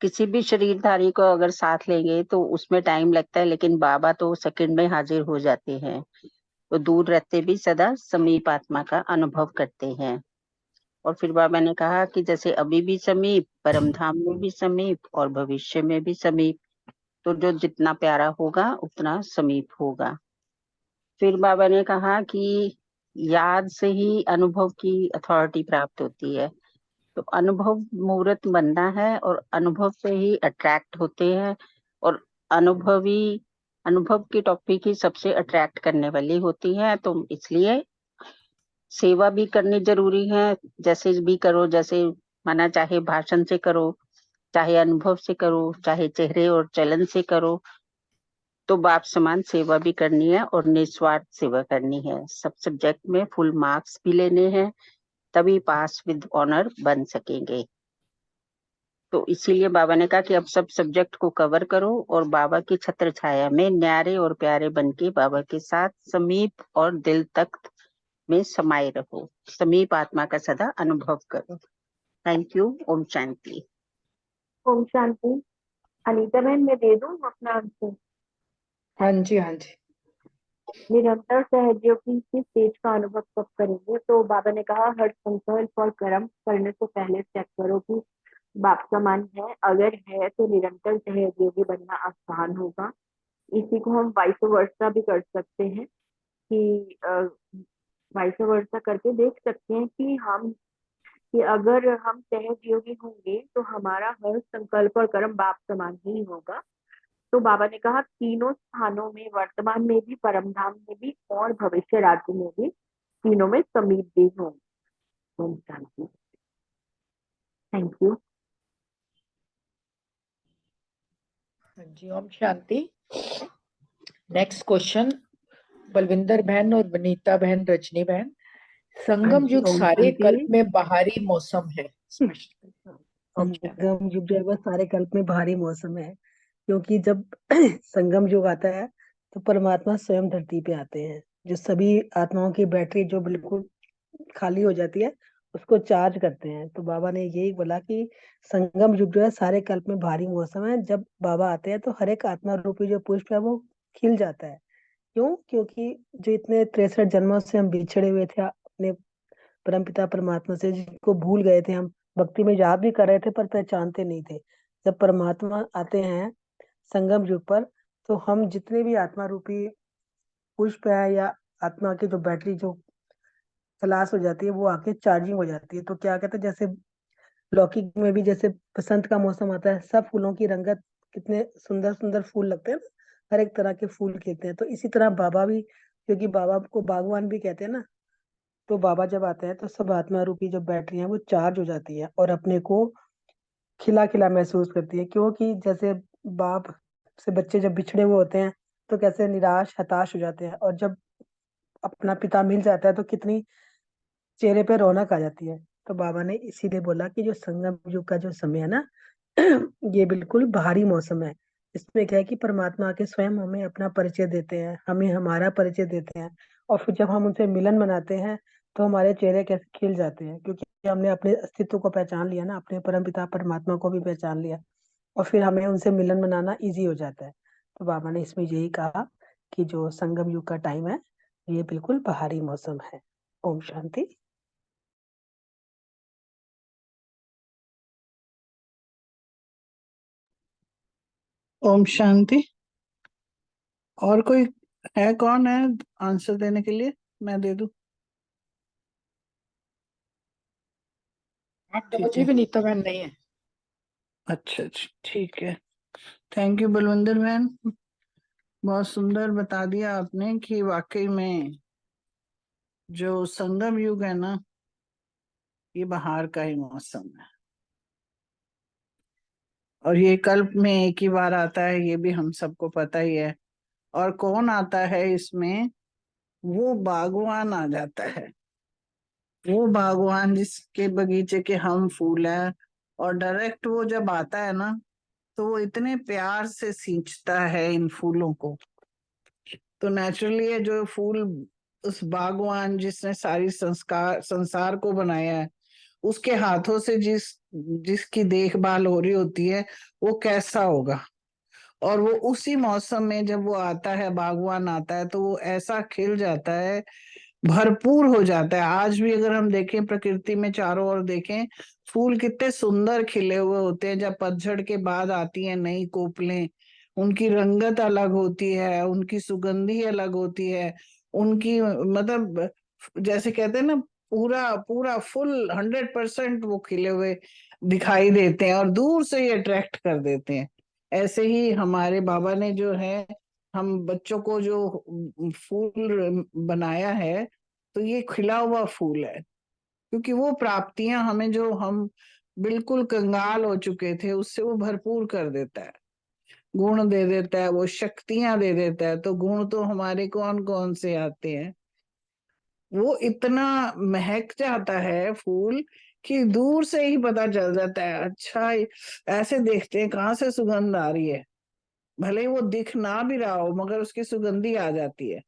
S10: किसी भी शरीरधारी को अगर साथ लेंगे तो उसमें टाइम लगता है, लेकिन बाबा तो सेकंड में हाजिर हो जाते हैं। तो दूर रहते भी सदा समीप आत्मा का अनुभव करते हैं। और फिर बाबा ने कहा कि जैसे अभी भी समीप, परम धाम में भी समीप और भविष्य में भी समीप। तो जो जितना प्यारा होगा उतना समीप होगा। फिर बाबा ने कहा कि याद से ही अनुभव की अथॉरिटी प्राप्त होती है। तो अनुभव मूर्त बनना है और अनुभव से ही अट्रैक्ट होते हैं। और अनुभव की टॉपिक ही सबसे अट्रैक्ट करने वाली होती है। तो इसलिए सेवा भी करनी जरूरी है। जैसे भी करो, जैसे माना, चाहे भाषण से करो, चाहे अनुभव से करो, चाहे चेहरे और चलन से करो, तो बाप समान सेवा भी करनी है और निस्वार्थ सेवा करनी है। सब सब्जेक्ट में फुल मार्क्स भी लेने हैं, तभी पास विद ऑनर बन सकेंगे। तो इसीलिए बाबा ने कहा कि अब सब सब्जेक्ट को कवर करो और बाबा की छत्र छाया में न्यारे और प्यारे बनके बाबा के साथ समीप और दिल तक में समाये रहो। समीप आत्मा का सदा अनुभव करो। Thank you. ओम शांति।
S5: ओम शांति। अनीता बहन, मैं दे दूं अपना आंसर?
S6: हाँ जी, हाँ जी।
S5: निरंतर सहयोगी की स्टेज का अनुभव कब करेंगे? तो बाबा ने कहा हर संकल्प और कर्म करने से पहले चेक करो कि बाप समान है। अगर है तो निरंतर सहयोगी बनना आसान होगा। इसी को हम वाइस वर्सा भी कर सकते हैं कि वाइस वर्सा करके देख सकते हैं कि अगर हम सहयोगी होंगे तो हमारा हर संकल्प और कर्म बाप समान ही होगा। तो बाबा ने कहा तीनों स्थानों में, वर्तमान में भी, परमधाम में भी और भविष्य राज्य में भी, तीनों में समीप भी होंगे। ओम शांति। Thank you.
S6: हाँ जी, ओम शांति। नेक्स्ट क्वेश्चन बलविंदर बहन और वनीता बहन, रजनी बहन। संगम
S11: जी,
S6: युग
S11: ओम
S6: सारे
S11: शांति।
S6: कल्प में बाहरी मौसम है। स्पष्ट। ओम शांति।
S11: संगम युग जो है वह सारे कल्प में भारी मौसम है, क्योंकि जब संगम युग आता है तो परमात्मा स्वयं धरती पे आते हैं। जो सभी आत्माओं की बैटरी जो बिल्कुल खाली हो जाती है उसको चार्ज करते हैं। तो बाबा ने यही बोला कि संगम युग जो है सारे कल्प में भारी मौसम है। जब बाबा आते हैं तो हर एक आत्मा रूपी जो पुष्प है वो खिल जाता है। क्यों? क्योंकि जो इतने 63 जन्मों से हम बिछड़े हुए थे अपने परमपिता परमात्मा से, जिनको भूल गए थे, हम भक्ति में याद भी कर रहे थे पर पहचानते नहीं थे। जब परमात्मा आते हैं संगम युग पर तो हम जितने भी आत्मा रूपी पुष्प है या आत्मा की जो बैटरी जो खलास हो जाती है वो आके चार्जिंग हो जाती है। तो क्या कहते हैं, जैसे लौकिक में भी जैसे बसंत का मौसम आता है, सब फूलों की रंगत, कितने सुंदर सुंदर फूल लगते हैं ना, हर एक तरह के फूल खिलते हैं। तो इसी तरह बाबा भी, क्योंकि बाबा को बागवान भी कहते हैं ना, तो बाबा जब आते हैं तो सब आत्मा रूपी जो बैटरी है वो चार्ज हो जाती है और अपने को खिला खिला महसूस करती है। क्योंकि जैसे बाप से बच्चे जब बिछड़े हुए होते हैं तो कैसे निराश हताश हो जाते हैं, और जब अपना पिता मिल जाता है तो कितनी चेहरे पे रौनक आ जाती है। तो बाबा ने इसीलिए बोला कि जो संगम युग का जो समय है ना ये बिल्कुल बाहरी मौसम है। इसमें क्या है कि परमात्मा आके स्वयं हमें अपना परिचय देते हैं, हमें हमारा परिचय देते हैं, और फिर जब हम उनसे मिलन मनाते हैं तो हमारे चेहरे कैसे खिल जाते हैं, क्योंकि हमने अपने अस्तित्व को पहचान लिया ना, अपने परमपिता परमात्मा को भी पहचान लिया, और फिर हमें उनसे मिलन मनाना इजी हो जाता है। तो बाबा ने इसमें यही कहा कि जो संगम युग का टाइम है ये बिल्कुल बाहरी मौसम है। ओम शांति।
S12: ओम शांति। और कोई है? कौन है आंसर देने के लिए? मैं दे दूं?
S6: आप
S12: ठीक
S6: जी,
S12: है।
S6: वनीता बहन नहीं है।
S12: अच्छा अच्छा, ठीक है। थैंक यू बलविंदर बहन, बहुत सुंदर बता दिया आपने कि वाकई में जो संगम युग है ना, ये बाहर का ही मौसम है और ये कल्प में एक ही बार आता है, ये भी हम सबको पता ही है। और कौन आता है इसमें? वो बागवान आ जाता है, वो बागवान जिसके बगीचे के हम फूल हैं। और डायरेक्ट वो जब आता है ना तो वो इतने प्यार से सींचता है इन फूलों को, तो नेचुरली ये जो फूल उस बागवान जिसने सारी संसार को बनाया है, उसके हाथों से जिसकी देखभाल हो रही होती है, वो कैसा होगा। और वो उसी मौसम में जब वो आता है, बागवान आता है, तो वो ऐसा खिल जाता है, भरपूर हो जाता है। आज भी अगर हम देखें प्रकृति में चारों ओर देखें, फूल कितने सुंदर खिले हुए होते हैं। जब पतझड़ के बाद आती हैं नई कोपलें, उनकी रंगत अलग होती है, उनकी सुगंधी अलग होती है, उनकी मतलब जैसे कहते हैं ना, पूरा पूरा फुल 100% वो खिले हुए दिखाई देते हैं और दूर से ही अट्रैक्ट कर देते हैं। ऐसे ही हमारे बाबा ने जो है हम बच्चों को जो फूल बनाया है, तो ये खिला हुआ फूल है, क्योंकि वो प्राप्तियां हमें जो हम बिल्कुल कंगाल हो चुके थे, उससे वो भरपूर कर देता है, गुण दे देता है, वो शक्तियां दे देता है। तो गुण तो हमारे कौन कौन से आते हैं, वो इतना महक जाता है फूल कि दूर से ही पता चल जाता है। अच्छा, ऐसे देखते हैं कहाँ से सुगंध आ रही है, भले ही वो दिख ना भी रहा हो, मगर उसकी सुगंधी आ जाती है।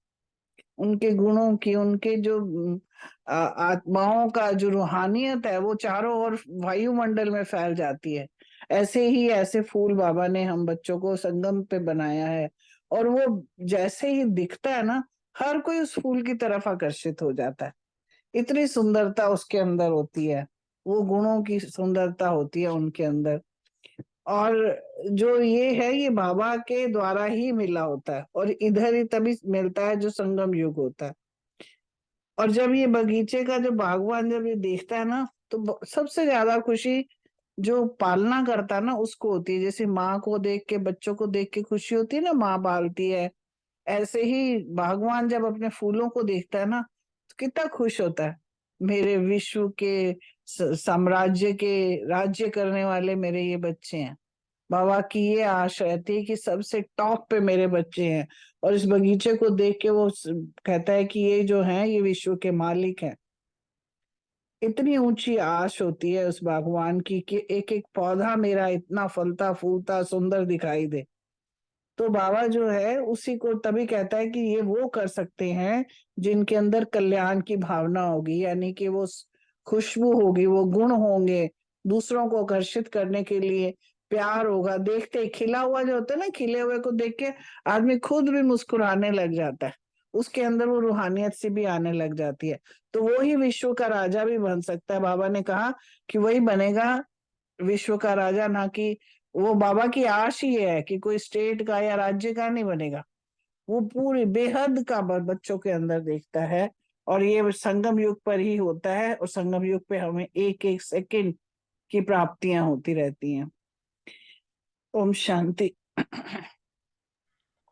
S12: उनके गुणों की, उनके जो आत्माओं का जो रूहानियत है, वो चारों ओर वायुमंडल में फैल जाती है। ऐसे ही ऐसे फूल बाबा ने हम बच्चों को संगम पे बनाया है, और वो जैसे ही दिखता है ना, हर कोई उस फूल की तरफ आकर्षित हो जाता है। इतनी सुंदरता उसके अंदर होती है, वो गुणों की सुंदरता होती है उनके अंदर। और जो ये है, ये बाबा के द्वारा ही मिला होता है, और इधर ही तभी मिलता है जो संगम युग होता है। और जब ये बगीचे का जो बागवान जब ये देखता है ना, तो सबसे ज्यादा खुशी जो पालना करता है ना उसको होती है। जैसे माँ को देख के, बच्चों को देख के खुशी होती है ना, माँ पालती है, ऐसे ही बागवान जब अपने फूलों को देखता है ना, तो कितना खुश होता है। मेरे विश्व के साम्राज्य के राज्य करने वाले मेरे ये बच्चे हैं। बाबा की ये आशा रहती है कि सबसे टॉप पे मेरे बच्चे हैं, और इस बगीचे को देख के वो कहता है कि ये जो हैं, ये विश्व के मालिक हैं। इतनी ऊंची आश होती है उस बागवान की कि एक एक पौधा मेरा इतना फलता फूलता सुंदर दिखाई दे। तो बाबा जो है उसी को तभी कहता है कि ये वो कर सकते हैं जिनके अंदर कल्याण की भावना होगी, यानी कि वो खुशबू होगी, वो गुण होंगे, दूसरों को आकर्षित करने के लिए प्यार होगा। देखते ही खिला हुआ जो होता है ना, खिले हुए को देख के आदमी खुद भी मुस्कुराने लग जाता है, उसके अंदर वो रूहानियत से भी आने लग जाती है। तो वो ही विश्व का राजा भी बन सकता है। बाबा ने कहा कि वही बनेगा विश्व का राजा, ना कि वो बाबा की आश ही है कि कोई स्टेट का या राज्य का नहीं बनेगा। वो पूरी बेहद का बच्चों के अंदर देखता है, और ये संगम युग पर ही होता है, और संगम युग पे हमें एक एक सेकंड की प्राप्तियां होती रहती हैं। ओम शांति।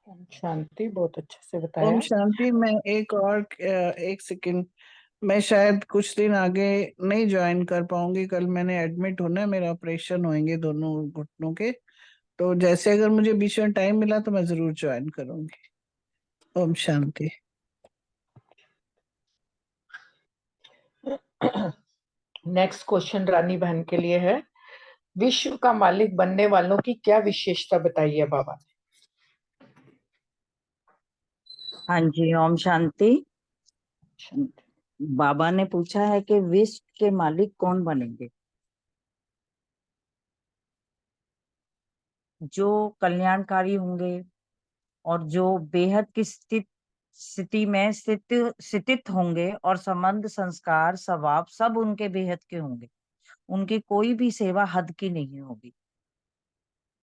S6: ओम शांति, बहुत अच्छे से
S12: ओम
S6: बताया।
S12: शांति। मैं एक सेकंड, मैं शायद कुछ दिन आगे नहीं ज्वाइन कर पाऊंगी। कल मैंने एडमिट होना है, मेरा ऑपरेशन होंगे दोनों घुटनों के। तो जैसे अगर मुझे बीच में टाइम मिला तो मैं जरूर ज्वाइन करूंगी। ओम शांति।
S6: नेक्स्ट क्वेश्चन रानी बहन के लिए है, विश्व का मालिक बनने वालों की क्या विशेषता बताई है बाबा ने?
S8: हाँ जी, ओम शांति। बाबा ने पूछा है कि विश्व के मालिक कौन बनेंगे? जो कल्याणकारी होंगे और जो बेहद की स्थिति में स्थित होंगे, और संबंध, संस्कार, स्वभाव सब उनके बेहद के होंगे। उनकी कोई भी सेवा हद की नहीं होगी,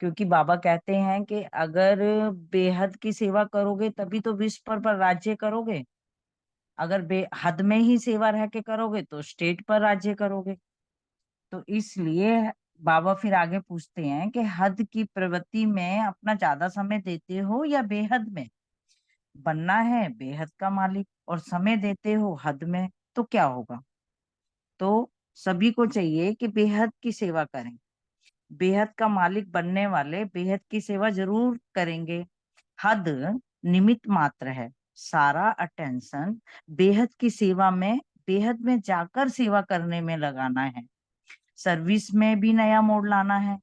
S8: क्योंकि बाबा कहते हैं कि अगर बेहद की सेवा करोगे तभी तो विश्व पर राज्य करोगे। अगर बेहद में ही सेवा रह के करोगे तो स्टेट पर राज्य करोगे। तो इसलिए बाबा फिर आगे पूछते हैं कि हद की प्रवृत्ति में अपना ज्यादा समय देते हो या बेहद में? बनना है बेहद का मालिक और समय देते हो हद में, तो क्या होगा? तो सभी को चाहिए कि बेहद की सेवा करें। बेहद का मालिक बनने वाले बेहद की सेवा जरूर करेंगे। हद निमित्त मात्र है, सारा अटेंशन बेहद की सेवा में, बेहद में जाकर सेवा करने में लगाना है। सर्विस में भी नया मोड़ लाना है,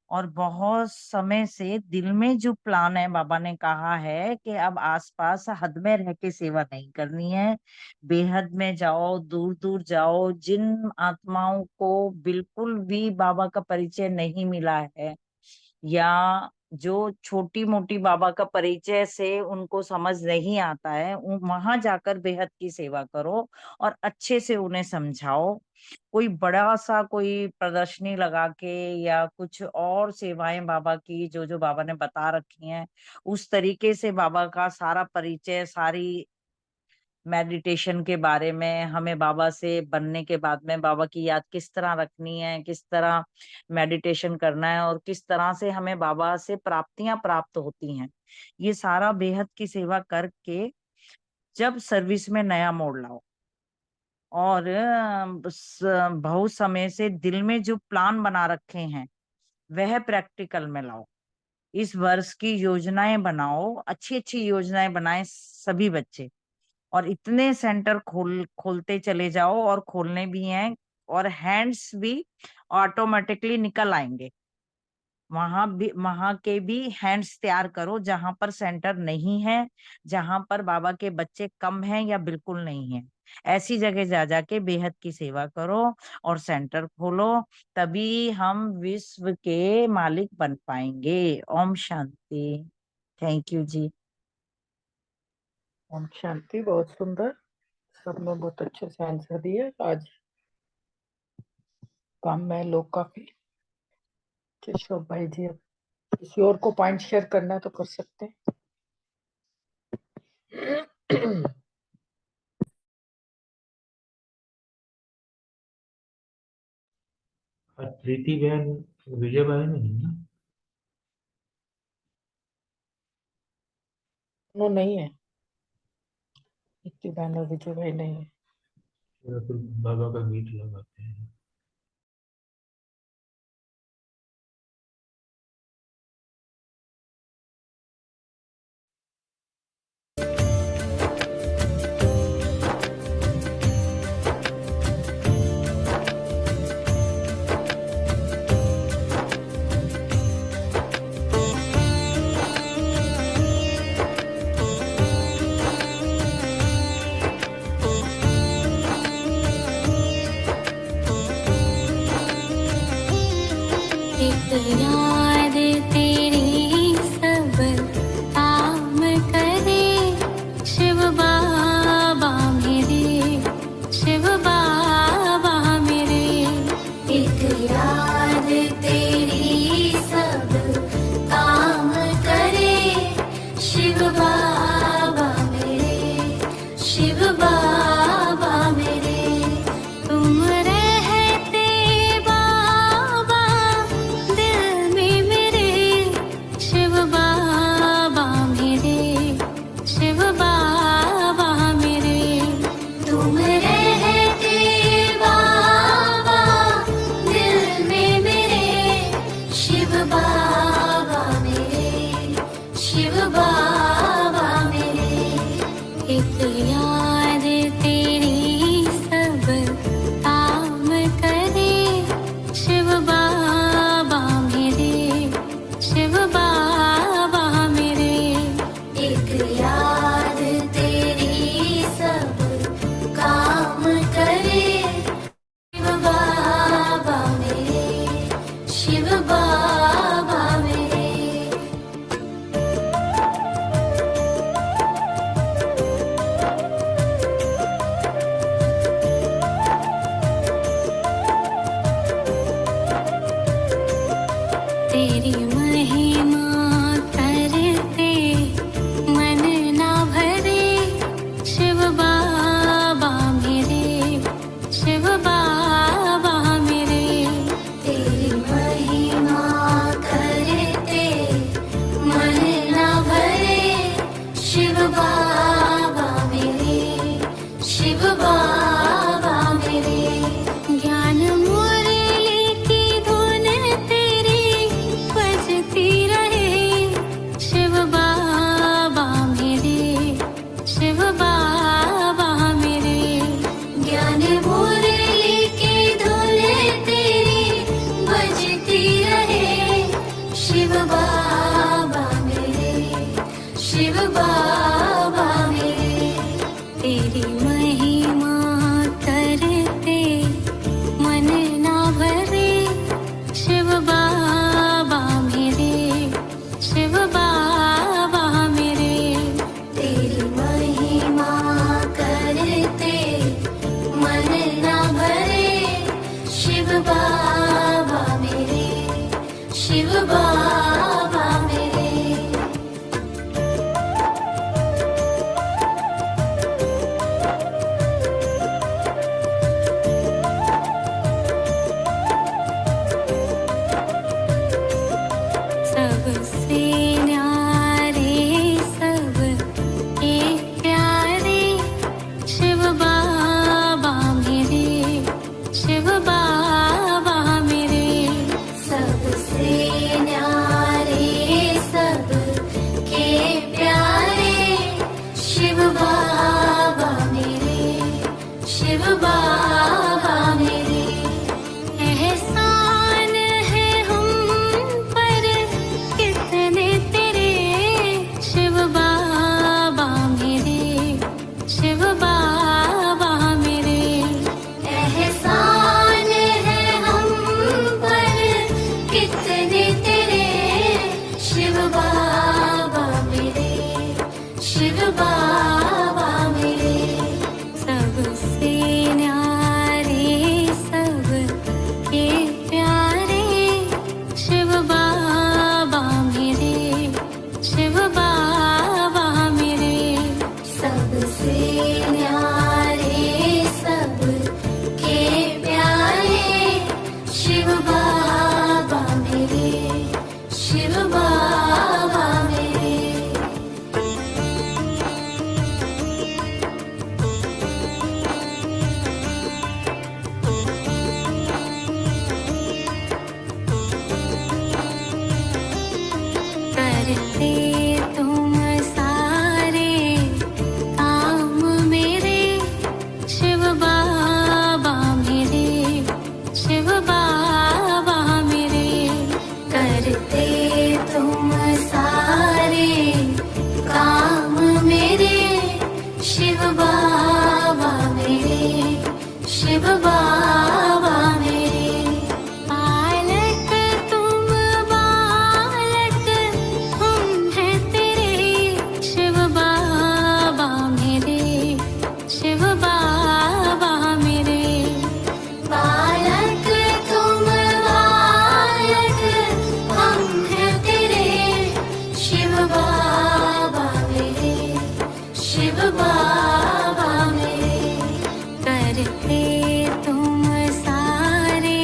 S8: और बहुत समय से दिल में जो प्लान है, बाबा ने कहा है कि अब आसपास हद में रह के सेवा नहीं करनी है, बेहद में जाओ, दूर दूर जाओ। जिन आत्माओं को बिल्कुल भी बाबा का परिचय नहीं मिला है या जो छोटी मोटी बाबा का परिचय से उनको समझ नहीं आता है, वहां जाकर बेहद की सेवा करो और अच्छे से उन्हें समझाओ। कोई बड़ा सा कोई प्रदर्शनी लगा के या कुछ और सेवाएं बाबा की जो जो बाबा ने बता रखी हैं, उस तरीके से बाबा का सारा परिचय, सारी मेडिटेशन के बारे में, हमें बाबा से बनने के बाद में बाबा की याद किस तरह रखनी है, किस तरह मेडिटेशन करना है और किस तरह से हमें बाबा से प्राप्तियां प्राप्त होती हैं, ये सारा बेहद की सेवा करके जब सर्विस में नया मोड़ लाओ और बहुत समय से दिल में जो प्लान बना रखे हैं वह प्रैक्टिकल में लाओ। इस वर्ष की योजनाएं बनाओ, अच्छी अच्छी योजनाएं बनाएं सभी बच्चे, और इतने सेंटर खोलते चले जाओ, और खोलने भी हैं और हैंड्स भी ऑटोमेटिकली निकल आएंगे। वहां के भी हैंड्स तैयार करो जहां पर सेंटर नहीं है, जहां पर बाबा के बच्चे कम हैं या बिल्कुल नहीं है, ऐसी जगह जा जाके बेहद की सेवा करो और सेंटर खोलो, तभी हम विश्व के मालिक बन पाएंगे। ओम शांति। थैंक यू जी।
S6: ओम शांति। बहुत सुंदर, सबने बहुत अच्छे से आंसर दिए। आज काम में लोग काफी। केशव भाई जी, अब किसी और को पॉइंट शेयर करना है तो कर सकते हैं।
S3: प्रीति बहन, विजय भाई नहीं ना?
S6: वो नहीं है, प्रीति बहन और विजय भाई नहीं है।
S3: फिर बाबा का गीत लगाते हैं।
S2: एक याद तेरी सब काम करे, शिव बाबा मेरे, शिव बाबा मेरे। एक याद तेरी सब काम करे, शिव बाबा मेरे, शिव बाबा मेरे। तुम रहते बाबा दिल में मेरे, शिव बाबा मेरे, शिव बाबा मेरे। तुम रहते बाबा दिल में मेरे, शिव बाबा मेरे, शिव बाबा मेरे। एक याद तेरी सब काम करे, शिव बाबा मेरे, शिव बाबा मेरे। एक याद तेरी सब काम करे, शिव बाबा मेरे, शिव बाबा मेरे। तेरी महिमा करते मन ना भरे, शिव बाबा मेरे, शिव बाबा मेरे। तेरी महिमा करते मन ना भरे, शिव बाबा मेरे, शिव बाबा मेरे। ज्ञान मुरली की धुन तेरी बज बाबा मेरे, एहसान है हम पर कितने तेरे, शिव बाबा मेरे, शिव बाबा मेरे, एहसान है हम पर कितने तेरे, शिव बाबा मेरे, शिव बाबा मेरे, सबसे न्यारे सबके प्यारे, शिव बाबा मेरे, शिव बाबा मेरे, सबसे न्यारे सबके प्यारे, शिव बाबा मेरे, शिव बाबा मेरे। करते तुम सारे काम मेरे, शिव बाबा मेरे, शिव बाबा मेरे, करते तुम सारे काम मेरे, शिव बाबा मेरे, शिव बाबा मेरे, पालक तुम बालक हम हैं तेरे, शिव बाबा मेरे, शिव बाबा मेरे, बालक तुम बालक हम हैं तेरे, शिव बाबा मेरे, शिव बाबा मेरे, करते तुम सारे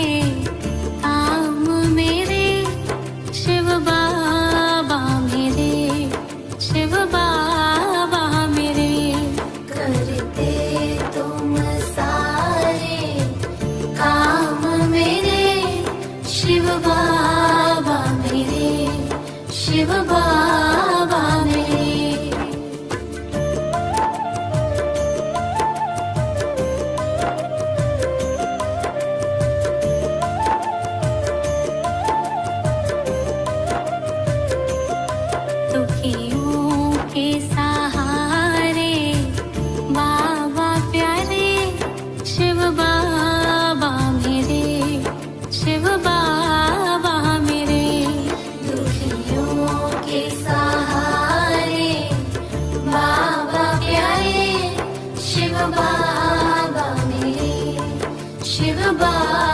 S2: काम मेरे, शिव बाबा मेरे, शिव बाबा मेरे, करते तुम सारे काम मेरे, शिव बाबा मेरे, शिव बाबा मेरे। दुखियों के सहारे बाबा प्यारे, शिव बाबा मेरे, शिव बाबा मेरे, दुखियों के सहारे बाबा प्यारे, शिव बाबा मेरे, शिव बाबा